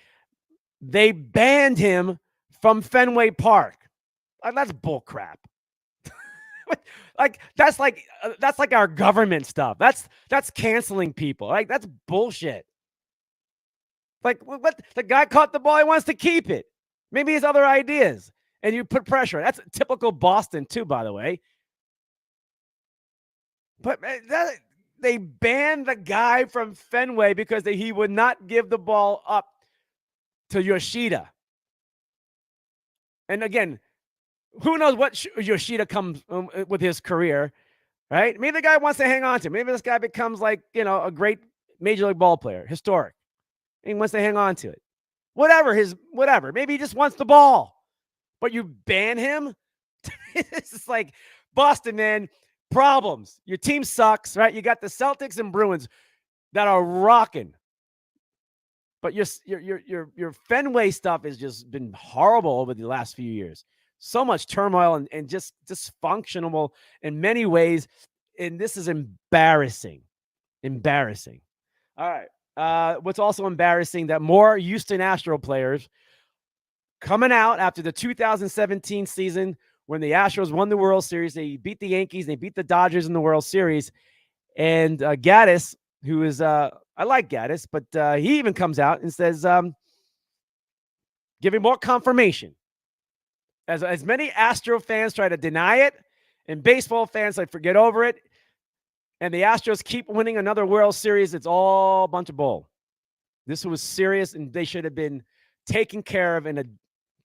They banned him from Fenway Park. That's bullcrap. That's like our government stuff. That's canceling people. Like, that's bullshit. Like, what? The guy caught the ball. He wants to keep it. Maybe he has other ideas. and you put pressure. That's typical Boston too, by the way. But they banned the guy from Fenway because he would not give the ball up to Yoshida. And again, who knows what Yoshida comes with his career, right? Maybe the guy wants to hang on to. Maybe this guy becomes like, a great major league ball player, historic. And he wants to hang on to it. Whatever. Maybe he just wants the ball. But you ban him? It's just like Boston, man. Problems. Your team sucks, right? You got the Celtics and Bruins that are rocking. But your Fenway stuff has just been horrible over the last few years. So much turmoil and just dysfunctional in many ways. And this is embarrassing. Embarrassing. All right. What's also embarrassing that more Houston Astro players coming out after the 2017 season when the Astros won the World Series. They beat the Yankees. They beat the Dodgers in the World Series. And Gaddis, who is I like Gaddis, but he even comes out and says, giving more confirmation. As many Astro fans try to deny it, and baseball fans like forget over it, and the Astros keep winning another World Series, it's all a bunch of bull. This was serious, and they should have been taken care of and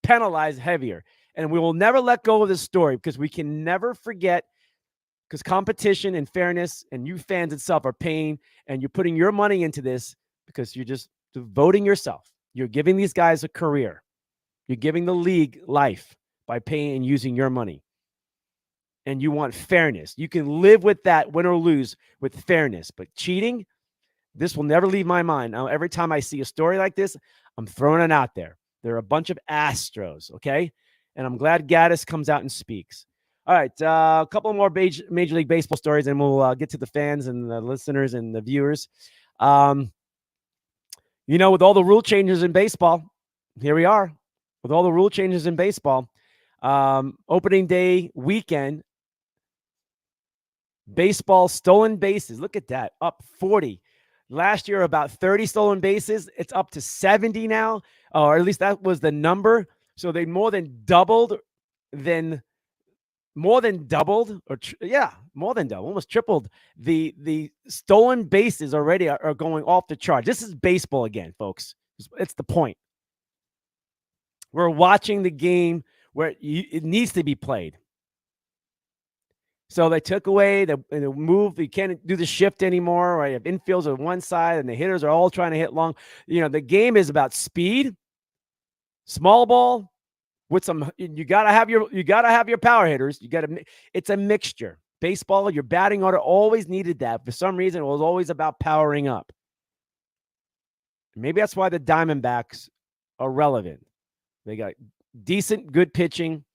penalized heavier. And we will never let go of this story because we can never forget, because competition and fairness and you fans itself are paying, and you're putting your money into this because you're just devoting yourself. You're giving these guys a career. You're giving the league life by paying and using your money. And you want fairness. You can live with that, win or lose, with fairness. But cheating, this will never leave my mind. Now, every time I see a story like this, I'm throwing it out there. They're a bunch of Astros, okay? And I'm glad Gaddis comes out and speaks. All right, a couple more Major League Baseball stories, and we'll get to the fans and the listeners and the viewers. With all the rule changes in baseball, here we are. With all the rule changes in baseball, opening day weekend, baseball stolen bases. Look at that, up 40. Last year, about 30 stolen bases. It's up to 70 now, or at least that was the number. So they more than doubled, more than doubled, almost tripled the stolen bases already are going off the chart. This is baseball again, folks. It's the point. We're watching the game where it needs to be played. So they took away the move. You can't do the shift anymore. Right? You have infields on one side, and the hitters are all trying to hit long. The game is about speed, small ball, with some. You gotta have your power hitters. It's a mixture. Baseball, your batting order always needed that. For some reason, it was always about powering up. Maybe that's why the Diamondbacks are relevant. They got decent, good pitching,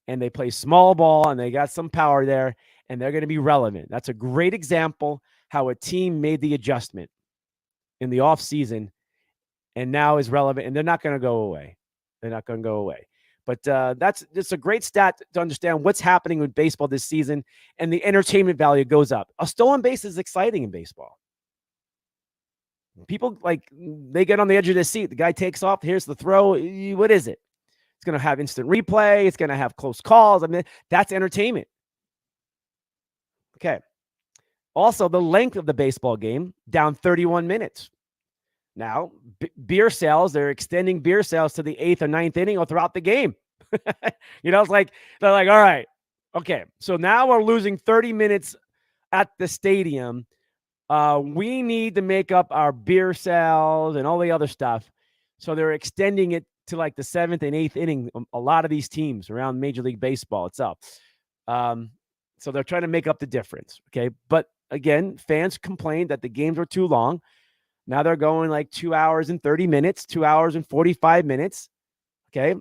and they play small ball, and they got some power there, and they're going to be relevant. That's a great example how a team made the adjustment in the offseason and now is relevant, and they're not going to go away. They're not going to go away. But that's a great stat to understand what's happening with baseball this season, and the entertainment value goes up. A stolen base is exciting in baseball. People, they get on the edge of their seat. The guy takes off. Here's the throw. What is it? It's going to have instant replay. It's going to have close calls. I mean, that's entertainment. Okay. Also, the length of the baseball game, down 31 minutes. Now, beer sales, they're extending beer sales to the 8th or 9th inning or throughout the game. It's like, they're like, all right, okay, so now we're losing 30 minutes at the stadium. We need to make up our beer sales and all the other stuff. So they're extending it to like the 7th and 8th inning. A lot of these teams around Major League Baseball itself. So they're trying to make up the difference. Okay. But again, fans complained that the games were too long. Now they're going like 2 hours and 30 minutes, 2 hours and 45 minutes. Okay.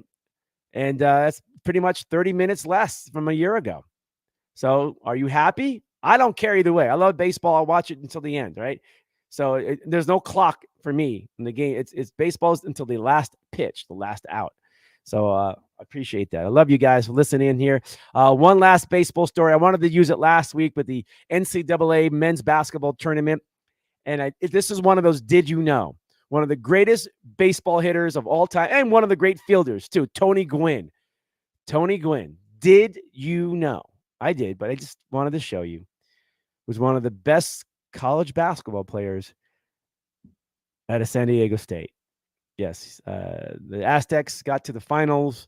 And that's pretty much 30 minutes less from a year ago. So are you happy? I don't care either way. I love baseball. I'll watch it until the end, right? So there's no clock for me in the game. It's baseball's until the last pitch, the last out. So I appreciate that. I love you guys for listening in here. One last baseball story. I wanted to use it last week with the NCAA men's basketball tournament. And this is one of those, did you know? One of the greatest baseball hitters of all time, and one of the great fielders too, Tony Gwynn. Tony Gwynn, did you know? I did, but I just wanted to show you, was one of the best college basketball players out of San Diego State. Yes, the Aztecs got to the finals,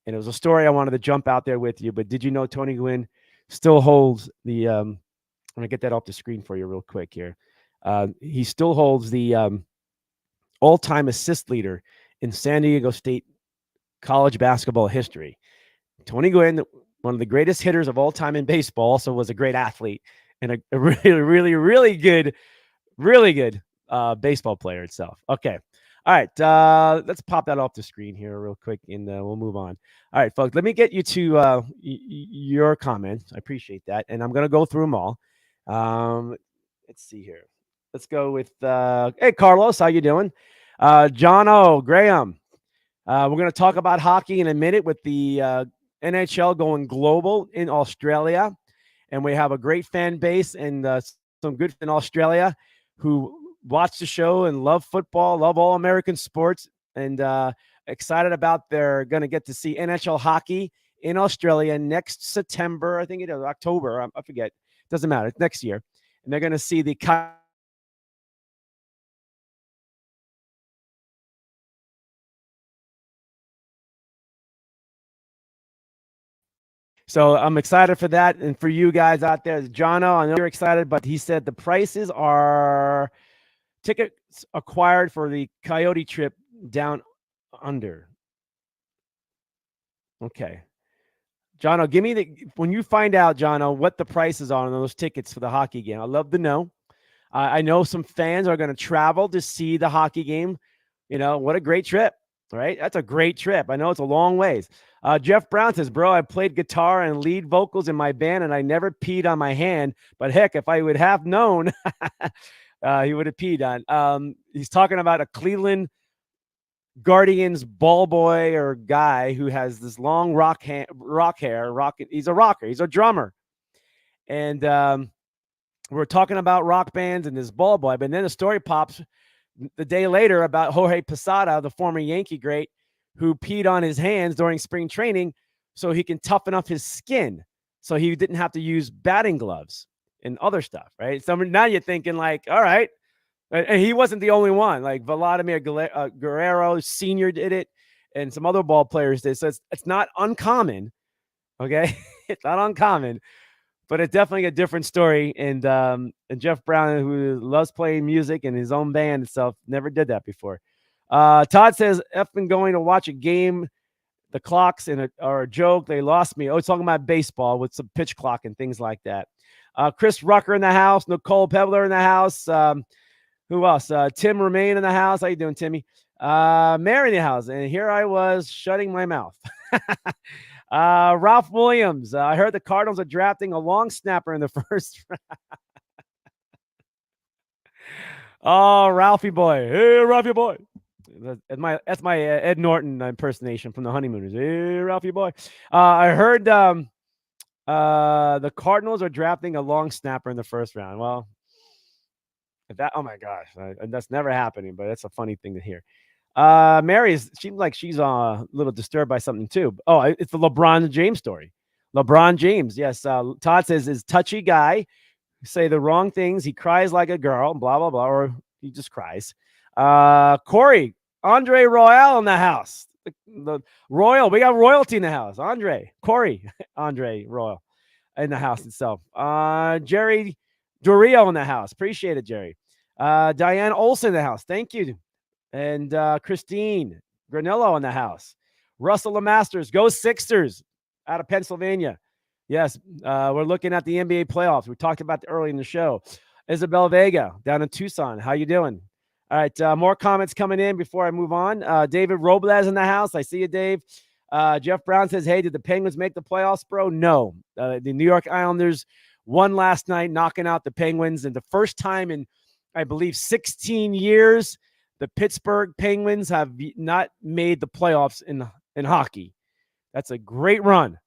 and it was a story I wanted to jump out there with you. But did you know Tony Gwynn still holds the? I'm gonna get that off the screen for you real quick here. He still holds the all-time assist leader in San Diego State college basketball history. Tony Gwynn, one of the greatest hitters of all time in baseball, also was a great athlete and a really good baseball player itself. Okay. All right. Let's pop that off the screen here real quick and we'll move on. All right, folks, let me get you to your comments. I appreciate that. And I'm going to go through them all. Let's see here. Let's go with, hey, Carlos, how you doing? John O. Graham. We're going to talk about hockey in a minute with the NHL going global in Australia. And we have a great fan base and some good in Australia who watch the show and love football, love all American sports, and excited about they're going to get to see NHL hockey in Australia next September. I think it is October. I forget. Doesn't matter. It's next year. And they're going to see the So I'm excited for that. And for you guys out there, Jono, I know you're excited, but he said the prices are tickets acquired for the Coyote trip down under. Okay. Jono, give me when you find out, Jono, what the prices are on those tickets for the hockey game. I'd love to know. I know some fans are going to travel to see the hockey game. You know, what a great trip, right? That's a great trip. I know it's a long ways. Jeff Brown says, bro, I played guitar and lead vocals in my band, and I never peed on my hand. But heck, if I would have known, he would have peed on. He's talking about a Cleveland Guardians ball boy or guy who has this long rock hair. He's a rocker. He's a drummer. And we're talking about rock bands and this ball boy. But then the story pops the day later about Jorge Posada, the former Yankee great, who peed on his hands during spring training so he can toughen up his skin so he didn't have to use batting gloves and other stuff, right? So now you're thinking like, all right. And he wasn't the only one. Like Vladimir Guerrero Sr. did it and some other ball players did. So it's not uncommon, okay? It's not uncommon. But it's definitely a different story. And Jeff Brown, who loves playing music and his own band and stuff, never did that before. Todd says, I've been going to watch a game. The clocks are a joke. They lost me. Oh, it's talking about baseball with some pitch clock and things like that. Chris Rucker in the house. Nicole Pebler in the house. Who else? Tim Remain in the house. How you doing, Timmy? Mary in the house. And here I was shutting my mouth. Ralph Williams. I heard the Cardinals are drafting a long snapper in the first round. Oh, Ralphie boy. Hey, Ralphie boy. That's my Ed Norton impersonation from the Honeymooners. Hey, Ralphie boy. I heard the Cardinals are drafting a long snapper in the first round. Well, oh my gosh, that's never happening, but that's a funny thing to hear. Mary seems like she's a little disturbed by something too. Oh, it's the LeBron James story. LeBron James, yes. Todd says is touchy guy, say the wrong things. He cries like a girl, blah blah blah, or he just cries. Corey, Andre Royale in the house. The Royal, we got royalty in the house. Corey, Andre Royal in the house itself. Jerry Dorio in the house. Appreciate it, Jerry. Diane Olson in the house. Thank you. And Christine Granillo in the house. Russell LeMasters, go Sixers out of Pennsylvania. Yes, we're looking at the NBA playoffs. We talked about that early in the show. Isabel Vega down in Tucson. How you doing? All right, more comments coming in before I move on. David Robles in the house. I see you, Dave. Jeff Brown says, hey, did the Penguins make the playoffs, bro? No. The New York Islanders won last night, knocking out the Penguins. And the first time in, I believe, 16 years, the Pittsburgh Penguins have not made the playoffs in hockey. That's a great run.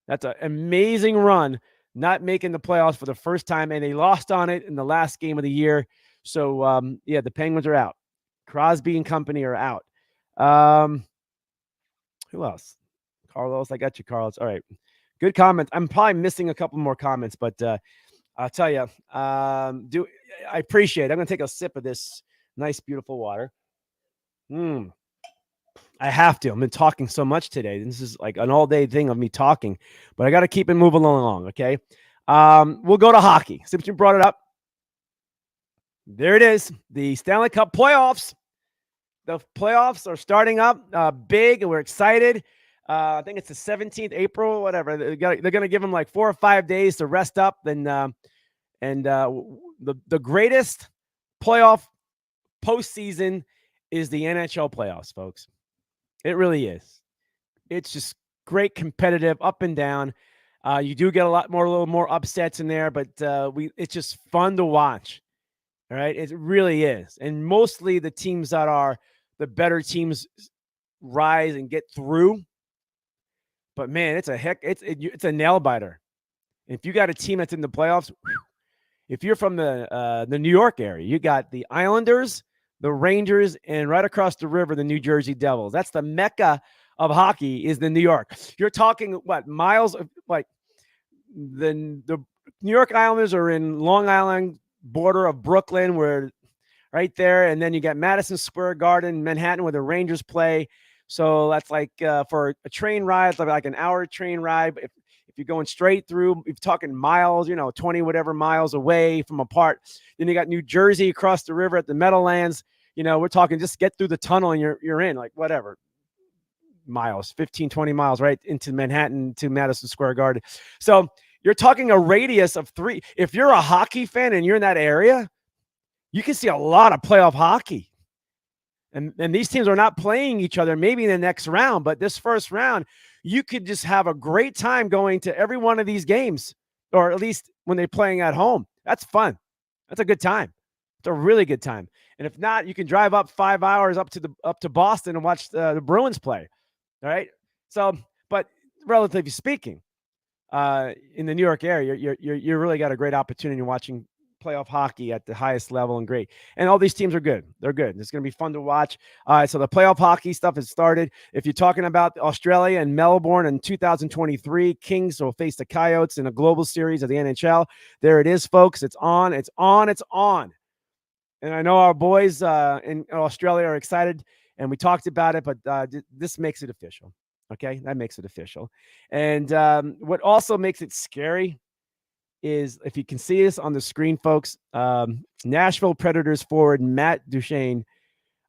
That's an amazing run, not making the playoffs for the first time. And they lost on it in the last game of the year. So, yeah, the Penguins are out. Crosby and company are out. Who else? Carlos, I got you, Carlos. All right. Good comments. I'm probably missing a couple more comments, but I'll tell you, do I appreciate it. I'm going to take a sip of this nice, beautiful water. Mm, I have to. I've been talking so much today. This is like an all day thing of me talking, but I got to keep it moving along. Okay. We'll go to hockey. Since you brought it up, there it is. The Stanley Cup playoffs. The playoffs are starting up big, and we're excited. I think it's the 17th April, whatever. They're going to give them like 4 or 5 days to rest up, the greatest playoff postseason is the NHL playoffs, folks. It really is. It's just great, competitive, up and down. You do get a little more upsets in there, but it's just fun to watch. All right, it really is, and mostly the teams that are the better teams rise and get through. But man, it's a nail biter. If you got a team that's in the playoffs, if you're from the New York area, you got the Islanders, the Rangers, and right across the river, the New Jersey Devils. That's the mecca of hockey, is the New York. You're talking what miles of like the New York Islanders are in Long Island, border of Brooklyn, where right there, and then you got Madison Square Garden, Manhattan, where the Rangers play. So that's like for a train ride, it's like an hour train ride. If you're going straight through, if you're talking miles, 20 whatever miles away from apart. Then you got New Jersey across the river at the Meadowlands. We're talking just get through the tunnel and you're in, like whatever miles, 15, 20 miles right into Manhattan to Madison Square Garden. So you're talking a radius of 3. If you're a hockey fan and you're in that area, you can see a lot of playoff hockey. And these teams are not playing each other maybe in the next round, but this first round, you could just have a great time going to every one of these games, or at least when they're playing at home. That's fun. That's a good time. It's a really good time. And if not, you can drive up 5 hours up to Boston and watch the Bruins play. All right. So, but relatively speaking, in the New York area, you really got a great opportunity watching playoff hockey at the highest level, and great. And all these teams are good. They're good. It's going to be fun to watch. So the playoff hockey stuff has started. If you're talking about Australia and Melbourne in 2023, Kings will face the Coyotes in a global series of the NHL. There it is, folks. It's on. It's on. It's on. And I know our boys in Australia are excited, and we talked about it, but this makes it official. Okay, that makes it official. And what also makes it scary is, if you can see this on the screen, folks, Nashville Predators forward Matt Duchene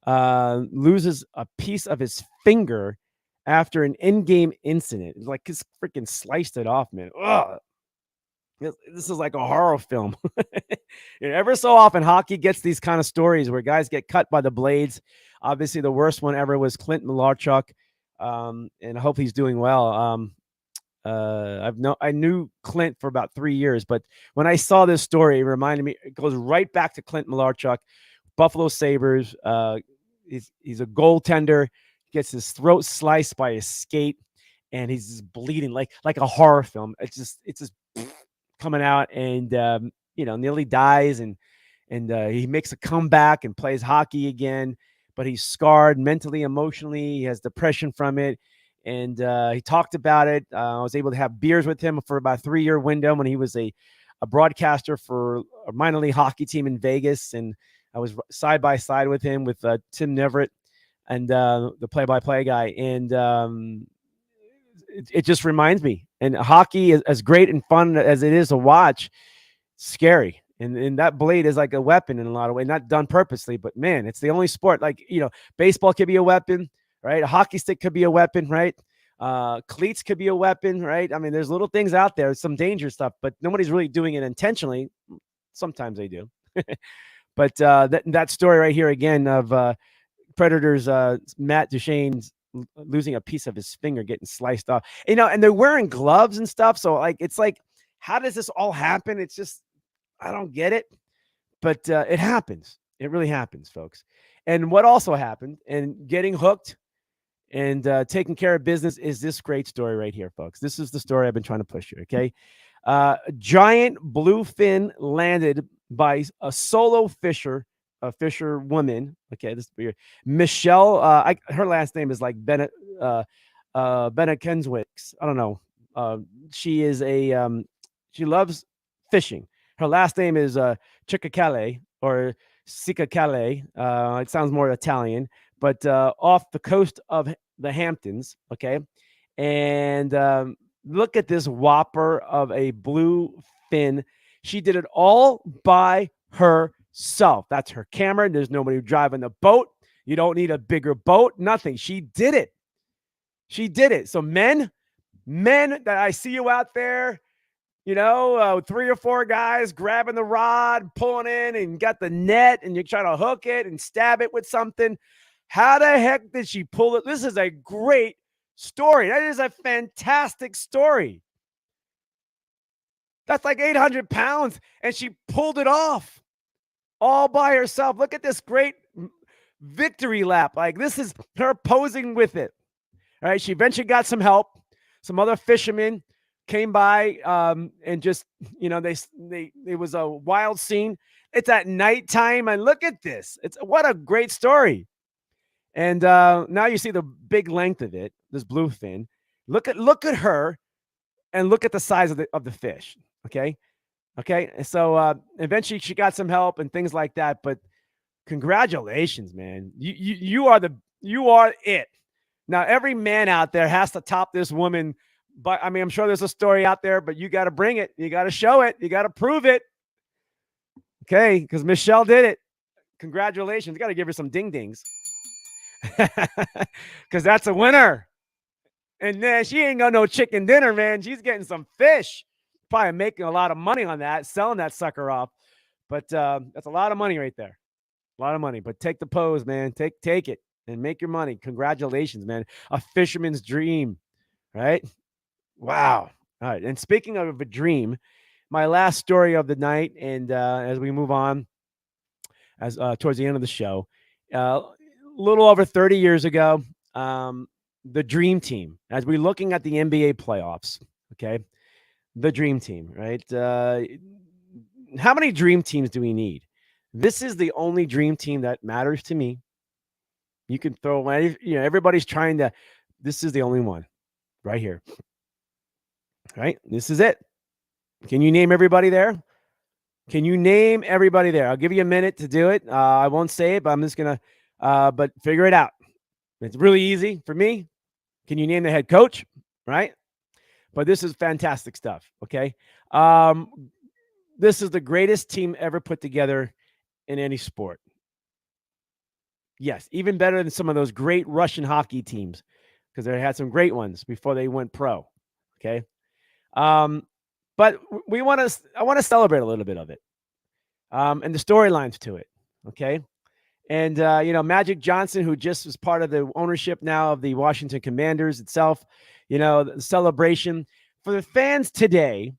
loses a piece of his finger after an in-game incident. It's like he's freaking sliced it off, man. Ugh. This is like a horror film. Ever so often, hockey gets these kind of stories where guys get cut by the blades. Obviously, the worst one ever was Clint Malarchuk, and I hope he's doing well. I knew Clint for about 3 years, but when I saw this story, it reminded me. It goes right back to Clint Malarchuk, Buffalo Sabres. He's a goaltender. Gets his throat sliced by a skate, and he's just bleeding like a horror film. It's just coming out, and nearly dies, and he makes a comeback and plays hockey again, but he's scarred mentally, emotionally. He has depression from it, and he talked about it. I was able to have beers with him for about a 3-year window when he was a broadcaster for a minor league hockey team in Vegas, and I was side by side with him with Tim Neverett and the play-by-play guy, and it just reminds me. And hockey is as great and fun as it is to watch. Scary. And that blade is like a weapon in a lot of ways, not done purposely, but man, it's the only sport. Like, baseball could be a weapon, right? A hockey stick could be a weapon, right? Cleats could be a weapon, right? I mean, there's little things out there, some dangerous stuff, but nobody's really doing it intentionally. Sometimes they do. But that story right here again of Predators, Matt Duchene's losing a piece of his finger, getting sliced off, and they're wearing gloves and stuff. So it's like, how does this all happen? It's just, I don't get it, but it happens. It really happens, folks. And what also happened, and getting hooked and taking care of business, is this great story right here, folks. This is the story I've been trying to push here. Okay. A giant bluefin landed by a solo fisher, a fisher woman. Okay. This is weird. Michelle, her last name is like Bennett, Benekenswicks. I don't know. Uh, she is a she loves fishing. Her last name is Chicacale or Sicacale. It sounds more Italian, but off the coast of the Hamptons. Okay, and look at this whopper of a blue fin. She did it all by herself. That's her camera. There's nobody driving the boat. You don't need a bigger boat. Nothing. She did it. She did it. So men that I see you out there, 3 or 4 guys grabbing the rod, pulling in, and got the net, and you're trying to hook it and stab it with something. How the heck did she pull it? This is a great story. That is a fantastic story. That's like 800 pounds, and she pulled it off all by herself. Look at this great victory lap. Like, this is her posing with it. All right. She eventually got some help. Some other fishermen came by and just, it was a wild scene. It's at nighttime, and look at this. What a great story. And now you see the big length of it, this bluefin. Look at her, and look at the size of the fish. Okay. So eventually she got some help and things like that. But congratulations, man. You are it. Now every man out there has to top this woman. But I mean, I'm sure there's a story out there, but you got to bring it. You got to show it. You got to prove it. Okay, because Michelle did it. Congratulations. You got to give her some ding dings. Because that's a winner. And then she ain't got no chicken dinner, man. She's getting some fish. Probably making a lot of money on that, selling that sucker off. But that's a lot of money right there. A lot of money. But take the pose, man. Take it and make your money. Congratulations, man. A fisherman's dream, right? Wow. All right. And speaking of a dream, my last story of the night, and as we move on, as towards the end of the show, a little over 30 years ago, the dream team, as we're looking at the NBA playoffs, okay, the dream team, right? How many dream teams do we need? This is the only dream team that matters to me. You can throw, everybody's trying to, this is the only one right here. Right? This is it. Can you name everybody there? Can you name everybody there? I'll give you a minute to do it. I won't say it, but I'm just going to, but figure it out. It's really easy for me. Can you name the head coach? Right? But this is fantastic stuff. Okay. This is the greatest team ever put together in any sport. Yes. Even better than some of those great Russian hockey teams, because they had some great ones before they went pro. Okay. But I want to celebrate a little bit of it. And the storylines to it. Okay. And, Magic Johnson, who just was part of the ownership now of the Washington Commanders itself, the celebration for the fans today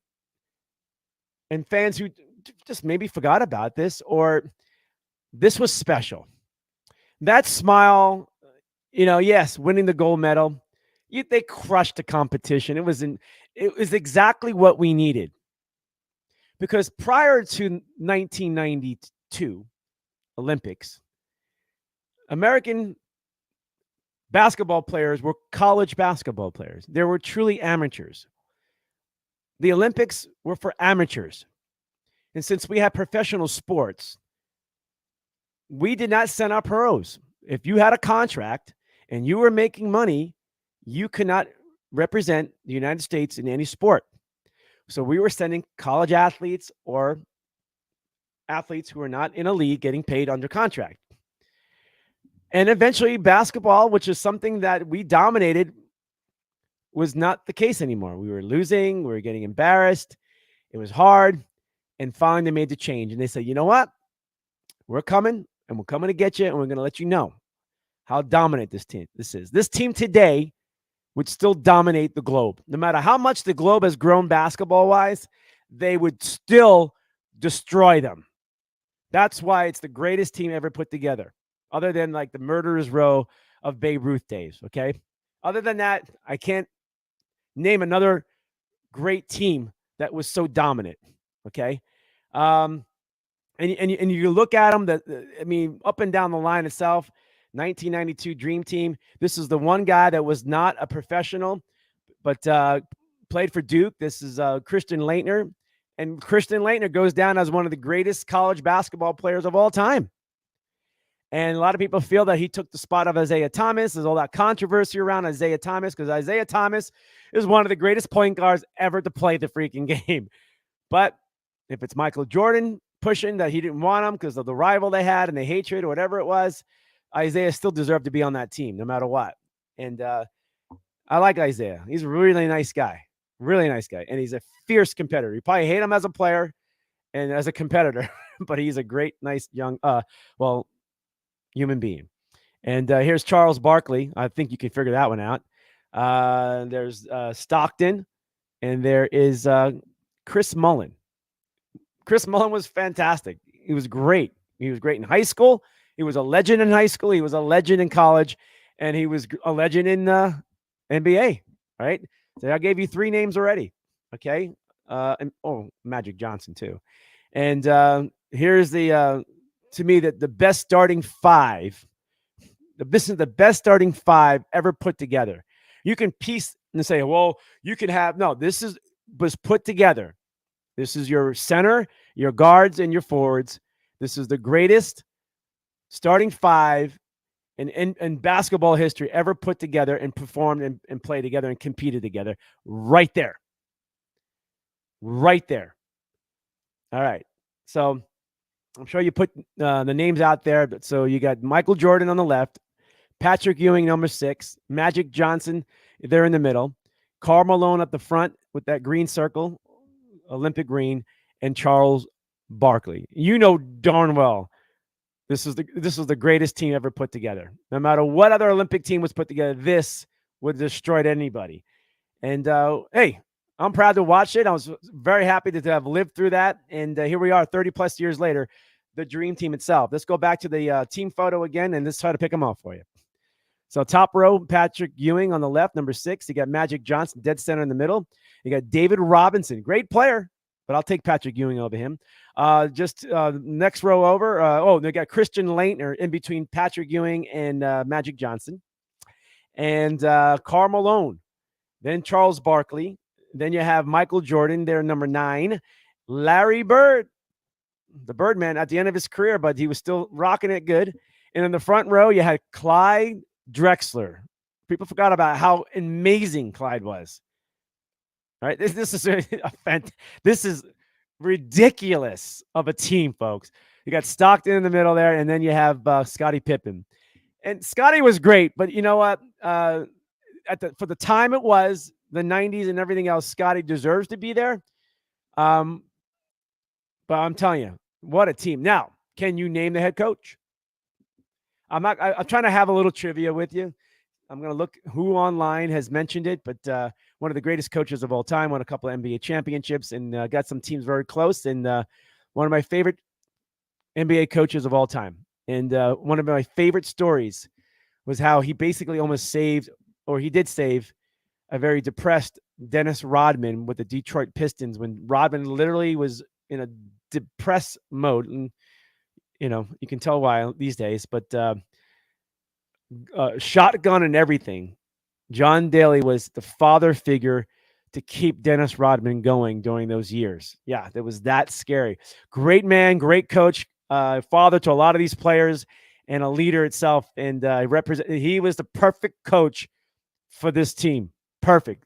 and fans who just maybe forgot about this, or this was special. That smile, yes, winning the gold medal, they crushed the competition. It was exactly what we needed. Because prior to 1992 Olympics, American basketball players were college basketball players. They were truly amateurs. The Olympics were for amateurs. And since we had professional sports, we did not send our pros. If you had a contract and you were making money, you could not represent the United States in any sport. So we were sending college athletes or athletes who are not in a league getting paid under contract. And eventually basketball, which is something that we dominated, was not the case anymore. We were losing. We were getting embarrassed. It was hard. And finally they made the change. And they said, you know what? We're coming, and we're coming to get you, and we're going to let you know how dominant this is. This team today would still dominate the globe. No matter how much the globe has grown basketball-wise, they would still destroy them. That's why it's the greatest team ever put together, other than like the murderer's row of Babe Ruth days, okay? Other than that, I can't name another great team that was so dominant, okay? And you look at them, up and down the line itself, 1992 Dream Team. This is the one guy that was not a professional, but played for Duke. This is Christian Laettner. And Christian Laettner goes down as one of the greatest college basketball players of all time. And a lot of people feel that he took the spot of Isaiah Thomas. There's all that controversy around Isaiah Thomas because Isaiah Thomas is one of the greatest point guards ever to play the freaking game. But if it's Michael Jordan pushing that he didn't want him because of the rival they had and the hatred or whatever it was, Isaiah still deserved to be on that team no matter what. And I like Isaiah. He's a really nice guy. Really nice guy. And he's a fierce competitor. You probably hate him as a player and as a competitor, but he's a great, nice young, human being. And here's Charles Barkley. I think you can figure that one out. There's Stockton, and there is Chris Mullin. Chris Mullin was fantastic. He was great. He was great in high school. He was a legend in high school. He was a legend in college, and he was a legend in NBA. Right? So I gave you 3 names already. Okay. And Magic Johnson too. And here's the to me that the best starting 5. This is the best starting 5 ever put together. You can piece and say, well, you can have this was put together. This is your center, your guards, and your forwards. This is the greatest starting 5 in basketball history ever put together and performed and played together and competed together. Right there. Right there. All right. So I'm sure you put the names out there. But so you got Michael Jordan on the left, Patrick Ewing, number 6, Magic Johnson there in the middle, Karl Malone at the front with that green circle, Olympic green, and Charles Barkley. You know darn well this was the greatest team ever put together. No matter what other Olympic team was put together, this would have destroyed anybody. And hey, I'm proud to watch it. I was very happy to have lived through that. And here we are 30 plus years later, the dream team itself. Let's go back to the team photo again, and let's try to pick them off for you. So top row, Patrick Ewing on the left, number 6. You got Magic Johnson, dead center in the middle. You got David Robinson, great player, but I'll take Patrick Ewing over him. Next row over. They got Christian Laettner in between Patrick Ewing and Magic Johnson. And Karl Malone. Then Charles Barkley. Then you have Michael Jordan there, number 9. Larry Bird, the Birdman at the end of his career, but he was still rocking it good. And in the front row, you had Clyde Drexler. People forgot about how amazing Clyde was. All right, this is ridiculous of a team, folks. You got Stockton in the middle there, and then you have Scottie Pippen. And Scottie was great, but you know what? For the time it was, the 90s and everything else, Scottie deserves to be there. But I'm telling you, what a team. Now, can you name the head coach? I'm trying to have a little trivia with you. I'm going to look who online has mentioned it, but one of the greatest coaches of all time, won a couple of NBA championships, and got some teams very close, and one of my favorite NBA coaches of all time. And one of my favorite stories was how he basically almost saved, or he did save, a very depressed Dennis Rodman with the Detroit Pistons when Rodman literally was in a depressed mode. And, you can tell why these days, but shotgun and everything. John Daly was the father figure to keep Dennis Rodman going during those years. Yeah, that was that scary. Great man, great coach, father to a lot of these players, and a leader itself. And he was the perfect coach for this team. Perfect.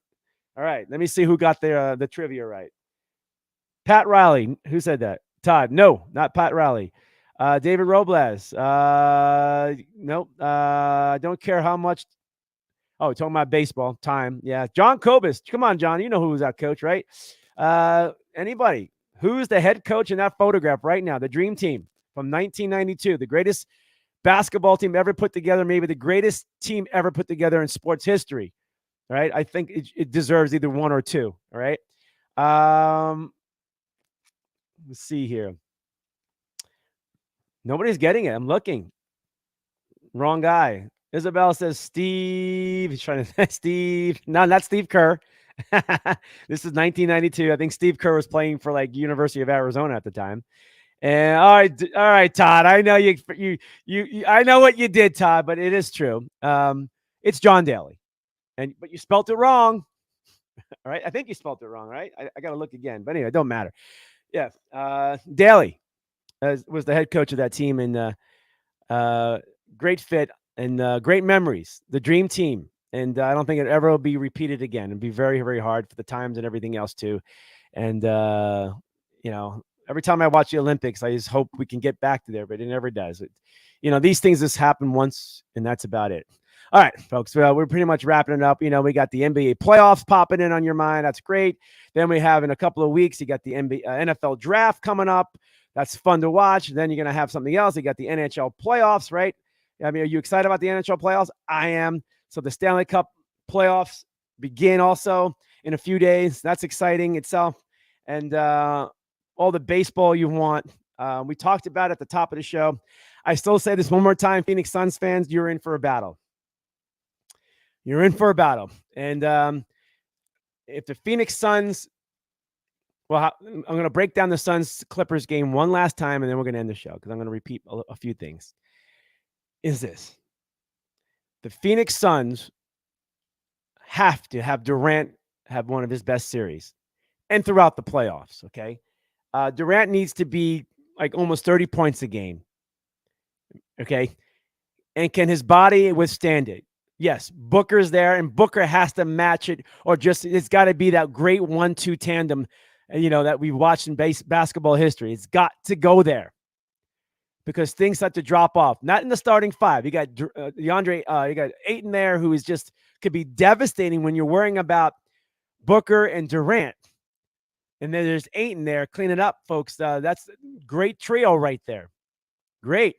All right, let me see who got the trivia right. Pat Riley. Who said that? Todd. No, not Pat Riley. David Robles. Nope. I don't care how much. Oh, talking about baseball. Time. Yeah. John Kobus. Come on, John. You know who was that coach, right? Anybody? Who's the head coach in that photograph right now? The Dream Team from 1992. The greatest basketball team ever put together. Maybe the greatest team ever put together in sports history. All right. I think it deserves either one or two. All right. Let's see here. Nobody's getting it. I'm looking. Wrong guy. Isabel says Steve. He's trying to say Steve. No, not Steve Kerr. This is 1992. I think Steve Kerr was playing for University of Arizona at the time. And all right, Todd. I know I know what you did, Todd, but it is true. It's John Daly, but you spelt it wrong. All right, I think you spelt it wrong, right? I got to look again, but anyway, it don't matter. Yeah, Daly was the head coach of that team, and uh, great fit and great memories. The dream team, and I don't think it ever will be repeated again. It'd be very, very hard for the times and everything else too. And every time I watch the Olympics, I just hope we can get back to there, but it never does. These things just happen once, and that's about it. All right, folks, we're pretty much wrapping it up. We got the NBA playoffs popping in on your mind. That's great. Then we have in a couple of weeks, you got the NFL draft coming up. That's fun to watch. Then you're going to have something else. You got the NHL playoffs, right? I mean, are you excited about the NHL playoffs? I am. So the Stanley Cup playoffs begin also in a few days. That's exciting itself. And all the baseball you want. We talked about it at the top of the show. I still say this one more time, Phoenix Suns fans, you're in for a battle. You're in for a battle. And if the Phoenix Suns, well, I'm going to break down the Suns-Clippers game one last time, and then we're going to end the show because I'm going to repeat a few things. Is this. The Phoenix Suns have to have Durant have one of his best series and throughout the playoffs, okay? Durant needs to be like almost 30 points a game, okay? And can his body withstand it? Yes, Booker's there, and Booker has to match it, or just it's got to be that great 1-2 tandem, that we've watched in basketball history. It's got to go there because things start to drop off. Not in the starting five. You got DeAndre, you got Ayton there, who is just could be devastating when you're worrying about Booker and Durant. And then there's Ayton there cleaning up, folks. That's a great trio right there. Great.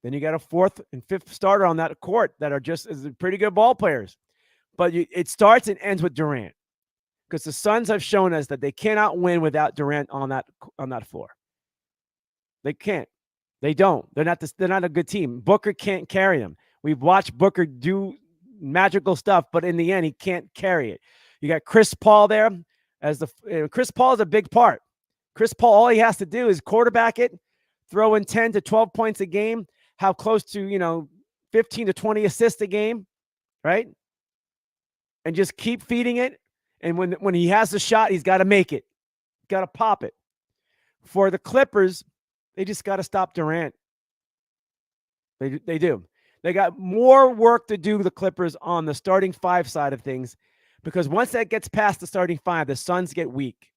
Then you got a fourth and fifth starter on that court that are just pretty good ball players. But it starts and ends with Durant because the Suns have shown us that they cannot win without Durant on that floor. They can't. They don't. They're not a good team. Booker can't carry them. We've watched Booker do magical stuff, but in the end, he can't carry it. You got Chris Paul there Chris Paul is a big part. Chris Paul, all he has to do is quarterback it, throw in 10 to 12 points a game, have close to, 15 to 20 assists a game, right? And just keep feeding it. And when he has the shot, he's got to make it. Got to pop it. For the Clippers, they just got to stop Durant. They do. They got more work to do, the Clippers, on the starting five side of things, because once that gets past the starting five, the Suns get weak.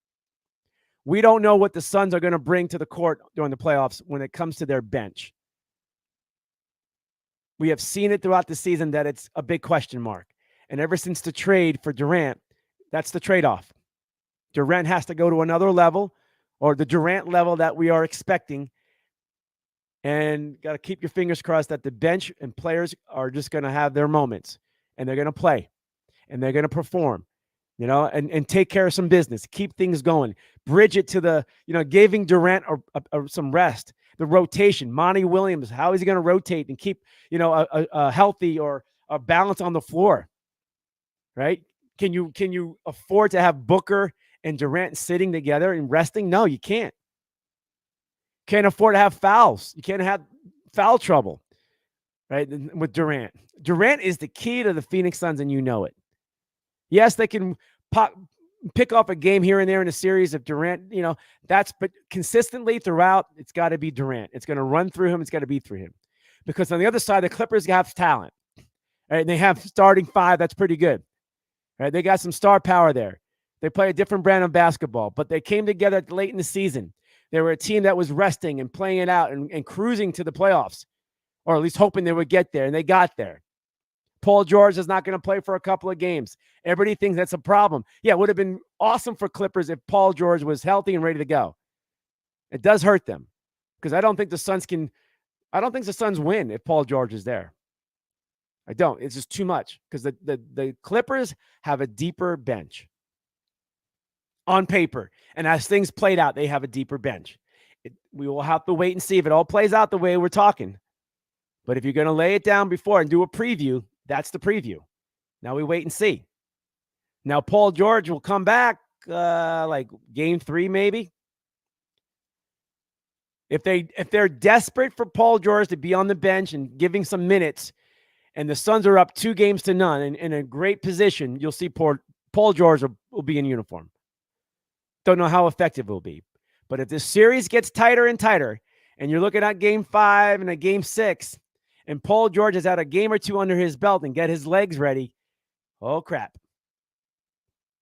We don't know what the Suns are going to bring to the court during the playoffs when it comes to their bench. We have seen it throughout the season that it's a big question mark. And ever since the trade for Durant, that's the trade-off. Durant has to go to another level, or the Durant level that we are expecting. And got to keep your fingers crossed that the bench and players are just going to have their moments, and they're going to play, and they're going to perform, and take care of some business, keep things going, bridge it to the, giving Durant some rest, the rotation. Monty Williams, how is he going to rotate and keep, a healthy or a balance on the floor, right? Can you afford to have Booker and Durant sitting together and resting? No, you can't. Can't afford to have fouls. You can't have foul trouble, right, with Durant. Durant is the key to the Phoenix Suns, and you know it. Yes, they can pick off a game here and there in a series of Durant, but consistently throughout, it's got to be Durant. It's going to run through him. It's got to be through him. Because on the other side, the Clippers have talent, right? And they have starting five. That's pretty good, right? They got some star power there. They play a different brand of basketball, but they came together late in the season. They were a team that was resting and playing it out and cruising to the playoffs, or at least hoping they would get there, and they got there. Paul George is not going to play for a couple of games. Everybody thinks that's a problem. Yeah, it would have been awesome for Clippers if Paul George was healthy and ready to go. It does hurt them because I don't think the Suns win if Paul George is there. I don't. It's just too much because the Clippers have a deeper bench on paper. And as things played out, they have a deeper bench. We will have to wait and see if it all plays out the way we're talking. But if you're going to lay it down before and do a preview, that's the preview. Now we wait and see. Now Paul George will come back like game 3 maybe. If they're desperate for Paul George to be on the bench and giving some minutes, and the Suns are up 2 games to none and in a great position, you'll see Paul George will be in uniform. Don't know how effective it will be. But if this series gets tighter and tighter, and you're looking at game 5 and a game 6, and Paul George has had a game or two under his belt and get his legs ready, oh crap.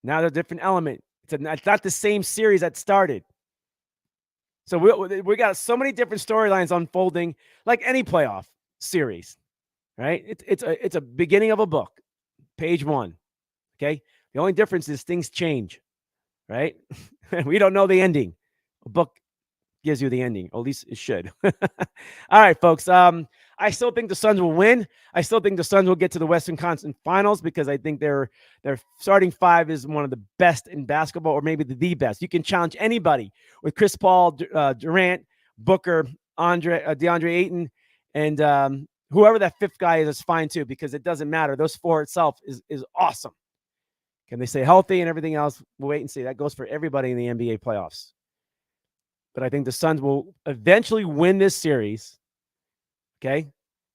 Now there's a different element. It's not the same series that started. So we got so many different storylines unfolding, like any playoff series, right? It's a beginning of a book, page 1. Okay, the only difference is things change, right? We don't know the ending. A book gives you the ending, or at least it should. All right, folks. I still think the Suns will win. I still think the Suns will get to the Western Conference Finals because I think their starting 5 is one of the best in basketball, or maybe the best. You can challenge anybody with Chris Paul, Durant, Booker, DeAndre Ayton, and whoever that 5th guy is fine too, because it doesn't matter. Those 4 itself is awesome. Can they stay healthy and everything else? We'll wait and see. That goes for everybody in the NBA playoffs. But I think the Suns will eventually win this series. Okay.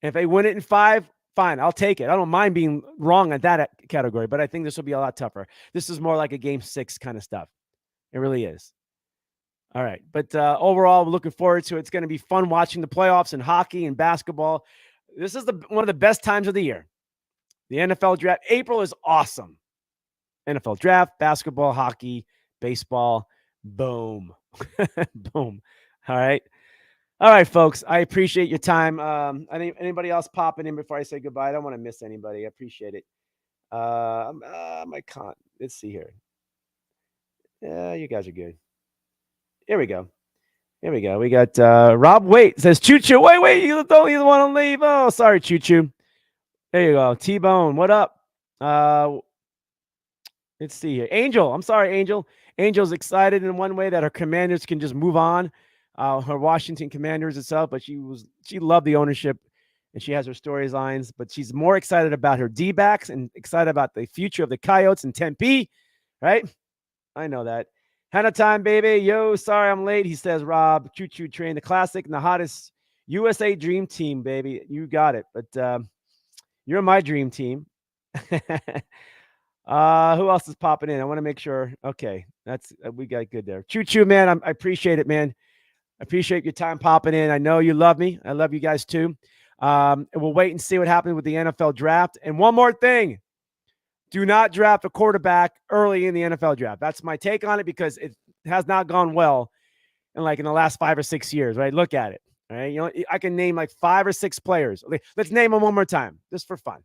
And if they win it in 5, fine. I'll take it. I don't mind being wrong at that category, but I think this will be a lot tougher. This is more like a game 6 kind of stuff. It really is. All right. But overall, we're looking forward to it. It's going to be fun watching the playoffs in hockey and basketball. This is one of the best times of the year. The NFL draft. April is awesome. NFL draft, basketball, hockey, baseball. Boom. Boom. All right. All right, folks. I appreciate your time. Anybody else popping in before I say goodbye? I don't want to miss anybody. I appreciate it. My con. Let's see here. Yeah, you guys are good. Here we go. Here we go. We got Rob Wait says Choo Choo. Wait. You don't even want to leave. Oh, sorry, Choo Choo. There you go. T-Bone. What up? Let's see here. Angel. I'm sorry, Angel. Angel's excited in one way that her Commanders can just move on. Her Washington Commanders itself, but she loved the ownership and she has her storylines, but she's more excited about her D-backs and excited about the future of the Coyotes in Tempe, right? I know that. Hanna Time, baby. Yo, sorry I'm late. He says, Rob, choo-choo train, the classic and the hottest USA dream team, baby. You got it. But you're my dream team. Who else is popping in? I want to make sure. Okay, that's we got good there. Choo-choo, man. I appreciate it, man. I appreciate your time popping in. I know you love me. I love you guys too. And we'll wait and see what happens with the NFL draft. And one more thing. Do not draft a quarterback early in the NFL draft. That's my take on it because it has not gone well in the last 5 or 6 years, right? Look at it. All right. You know, I can name like 5 or 6 players. Okay, let's name them one more time, just for fun.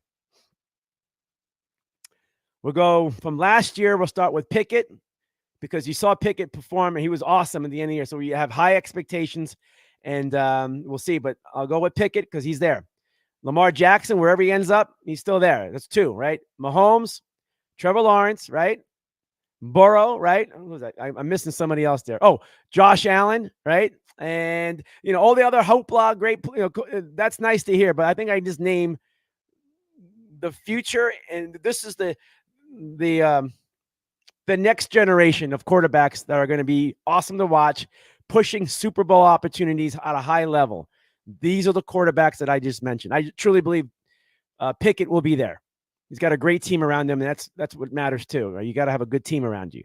We'll go from last year. We'll start with Pickett because you saw Pickett perform and he was awesome at the end of the year. So we have high expectations and we'll see. But I'll go with Pickett because he's there. Lamar Jackson, wherever he ends up, he's still there. That's 2, right? Mahomes, Trevor Lawrence, right? Burrow, right? Who was that? I'm missing somebody else there. Oh, Josh Allen, right? And, all the other hoopla, great, that's nice to hear. But I think I just name the future. And this is the next generation of quarterbacks that are going to be awesome to watch, pushing Super Bowl opportunities at a high level. These are the quarterbacks that I just mentioned. I truly believe Pickett will be there. He's got a great team around him, and that's what matters too. Right? You got to have a good team around you.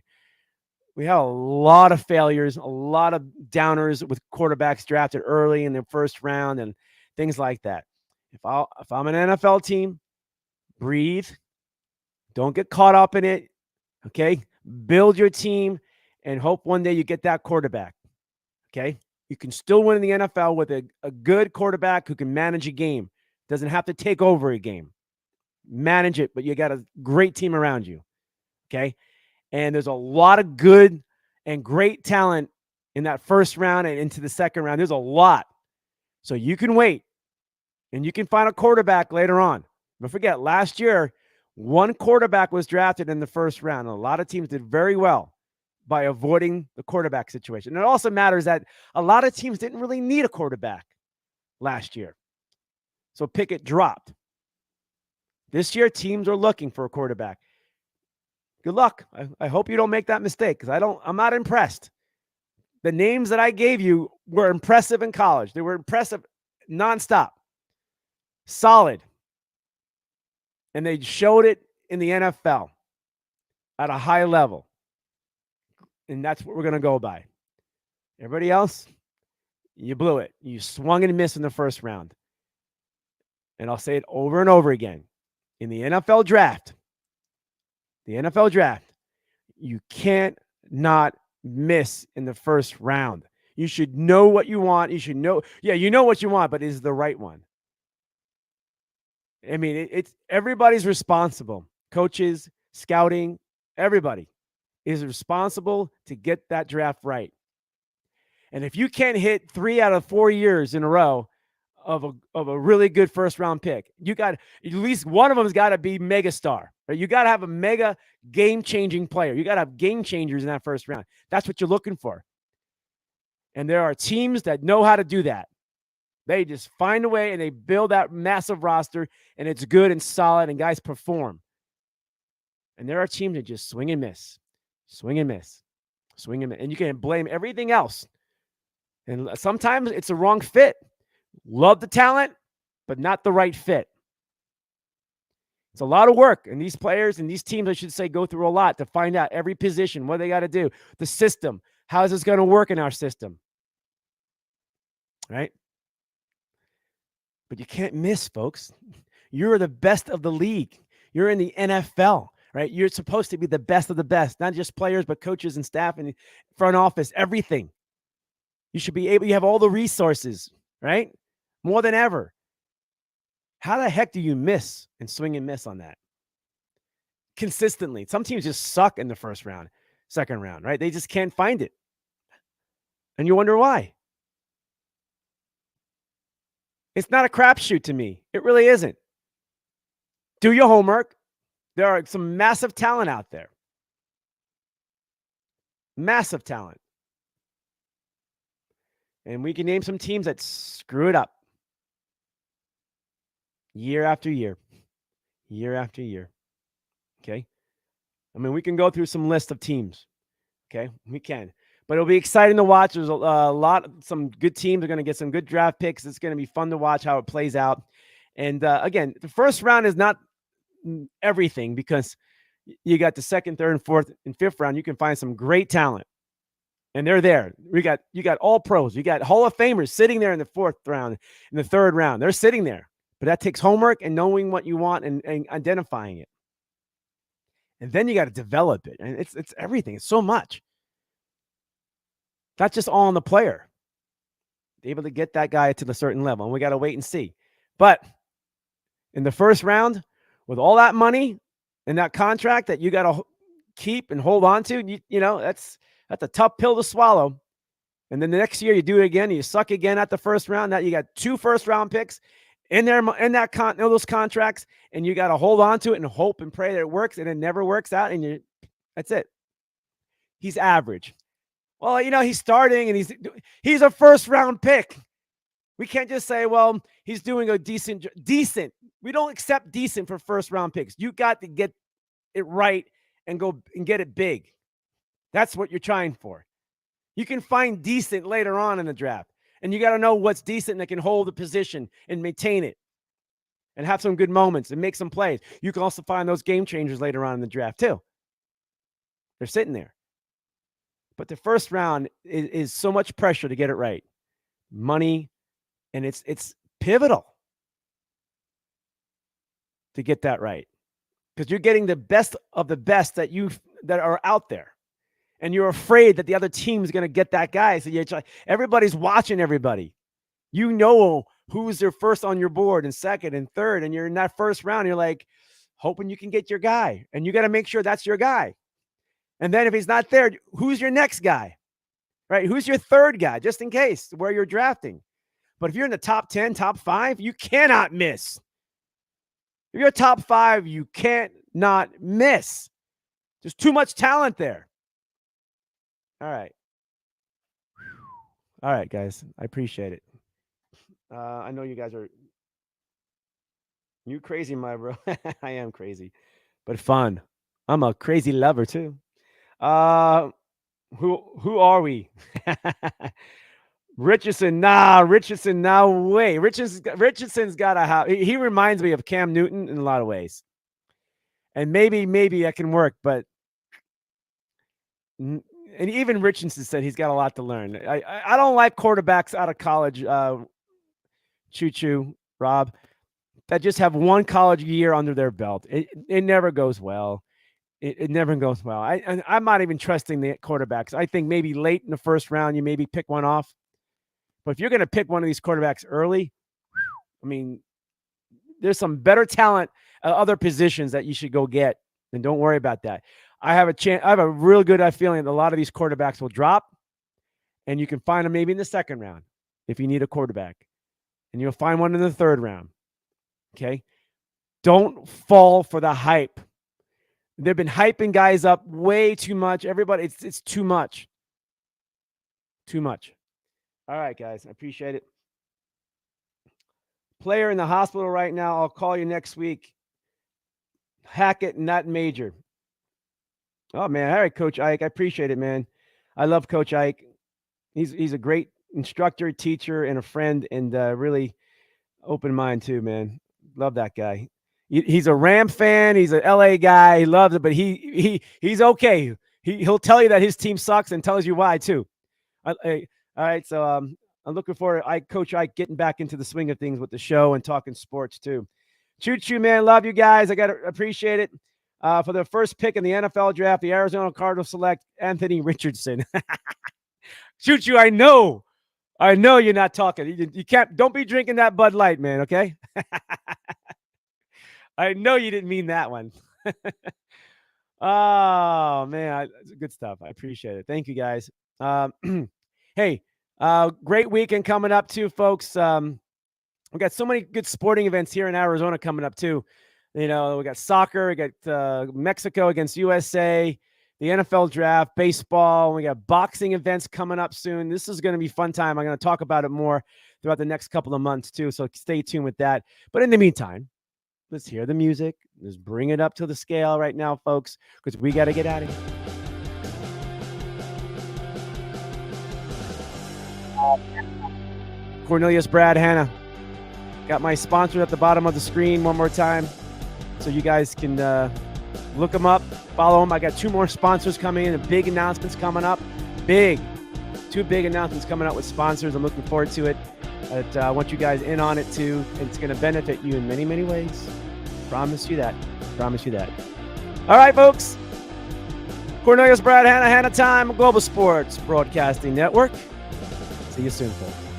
We have a lot of failures, a lot of downers with quarterbacks drafted early in the first round and things like that. If I'm an NFL team, breathe. Don't get caught up in it. Okay? Build your team and hope one day you get that quarterback. Okay? You can still win in the NFL with a good quarterback who can manage a game. Doesn't have to take over a game. Manage it, but you got a great team around you. Okay? And there's a lot of good and great talent in that first round and into the second round. There's a lot. So you can wait and you can find a quarterback later on. Don't forget, last year, 1 quarterback was drafted in the first round. A lot of teams did very well by avoiding the quarterback situation. And it also matters that a lot of teams didn't really need a quarterback last year. So Pickett dropped. This year, teams are looking for a quarterback. Good luck. I hope you don't make that mistake because I'm not impressed. The names that I gave you were impressive in college. They were impressive nonstop, solid. And they showed it in the NFL at a high level. And that's what we're going to go by. Everybody else, you blew it. You swung and missed in the first round. And I'll say it over and over again. In the NFL draft, you can't not miss in the first round. You should know what you want. You should know, yeah, you know what you want, but is the right one. I mean, it's everybody's responsible. Coaches, scouting, everybody is responsible to get that draft right. And if you can't hit 3 out of 4 years in a row of a really good first round pick, you got at least one of them's got to be mega star. Right? You got to have a mega game changing player. You got to have game changers in that first round. That's what you're looking for. And there are teams that know how to do that. They just find a way and they build that massive roster, and it's good and solid, and guys perform. And there are teams that just swing and miss, swing and miss, swing and miss. And you can blame everything else. And sometimes it's a wrong fit. Love the talent, but not the right fit. It's a lot of work. And these players and these teams, I should say, go through a lot to find out every position, what they got to do, the system. How is this going to work in our system? Right? But you can't miss, folks. You're the best of the league. You're in the NFL, right? You're supposed to be the best of the best, not just players, but coaches and staff and front office, everything. You should be able, you have all the resources, right? More than ever. How the heck do you miss and swing and miss on that? Consistently. Some teams just suck in the first round, second round, right? They just can't find it. And you wonder why. It's not a crapshoot to me. It really isn't. Do your homework. There are some massive talent out there. Massive talent. And we can name some teams that screw it up year after year, year after year. Okay. I mean, we can go through some list of teams. Okay. We can. But it'll be exciting to watch. There's some good teams are going to get some good draft picks. It's going to be fun to watch how it plays out. And again, the first round is not everything, because you got the second, third, and fourth and fifth round. You can find some great talent, and they're there. You got all pros. You got Hall of Famers sitting there in the fourth round, in the third round. They're sitting there, but that takes homework and knowing what you want and identifying it. And then you got to develop it, and it's everything. It's so much. Not just all on the player. Able to get that guy to the certain level, and we got to wait and see. But in the first round, with all that money and that contract that you got to keep and hold on to, you know, that's a tough pill to swallow. And then the next year you do it again, and you suck again at the first round. Now you got 2 first round picks in there in those contracts, and you got to hold on to it and hope and pray that it works, and it never works out, and that's it. He's average. Well, you know, he's starting, and he's a first round pick. We can't just say, well, he's doing a decent. We don't accept decent for first round picks. You got to get it right and go and get it big. That's what you're trying for. You can find decent later on in the draft, and you got to know what's decent that can hold the position and maintain it and have some good moments and make some plays. You can also find those game changers later on in the draft too. They're sitting there. But the first round is so much pressure to get it right. Money, and it's pivotal to get that right, because you're getting the best of the best that are out there, and you're afraid that the other team is going to get that guy. So everybody's watching everybody. You know who's their first on your board and second and third, and you're in that first round. You're like hoping you can get your guy, and you got to make sure that's your guy. And then if he's not there, who's your next guy, right? Who's your third guy, just in case where you're drafting. But if you're in the top 10, top 5, you cannot miss. If you're top 5, you can't not miss. There's too much talent there. All right. All right, guys. I appreciate it. I know you guys are crazy, my bro. I am crazy, but fun. I'm a crazy lover too. Who are we? Richardson, no way. Richardson's got a house. He reminds me of Cam Newton in a lot of ways. And maybe that can work, but and even Richardson said he's got a lot to learn. I don't like quarterbacks out of college, Choo, Rob, that just have one college year under their belt. It never goes well. It never goes well. I'm not even trusting the quarterbacks. I think maybe late in the first round, you maybe pick one off. But if you're going to pick one of these quarterbacks early, I mean, there's some better talent at other positions that you should go get, and don't worry about that. I have a real good feeling that a lot of these quarterbacks will drop, and you can find them maybe in the second round if you need a quarterback, and you'll find one in the third round. Okay, don't fall for the hype. They've been hyping guys up way too much. Everybody, it's too much. Too much. All right, guys, I appreciate it. Player in the hospital right now. I'll call you next week. Hackett, not Major. Oh, man. All right, Coach Ike. I appreciate it, man. I love Coach Ike. He's a great instructor, teacher, and a friend, and really open mind too, man. Love that guy. He's a Ram fan. He's an LA guy. He loves it, but he's okay. He'll tell you that his team sucks and tells you why too. All right, so I'm looking forward to Coach Ike getting back into the swing of things with the show and talking sports too. Choo, man. Love you guys. I got to appreciate it. For the first pick in the NFL draft, the Arizona Cardinals select Anthony Richardson. Choo, I know you're not talking. You can't. Don't be drinking that Bud Light, man. Okay. I know you didn't mean that one. Oh man, good stuff. I appreciate it. Thank you, guys. Hey, great weekend coming up too, folks. We got so many good sporting events here in Arizona coming up too. You know, we got soccer, we got Mexico against USA, the NFL draft, baseball. We got boxing events coming up soon. This is going to be a fun time. I'm going to talk about it more throughout the next couple of months too. So stay tuned with that. But in the meantime, let's hear the music. Let's bring it up to the scale right now, folks, because we got to get out of here. Cornelius, Brad, Hanna. Got my sponsors at the bottom of the screen one more time so you guys can look them up, follow them. I got 2 more sponsors coming in, and big announcements coming up. 2 big announcements coming up with sponsors. I'm looking forward to it. I want you guys in on it too. It's going to benefit you in many, many ways. Promise you that. All right, folks. Cornelius, Brad, Hanna Time, Global Sports Broadcasting Network. See you soon, folks.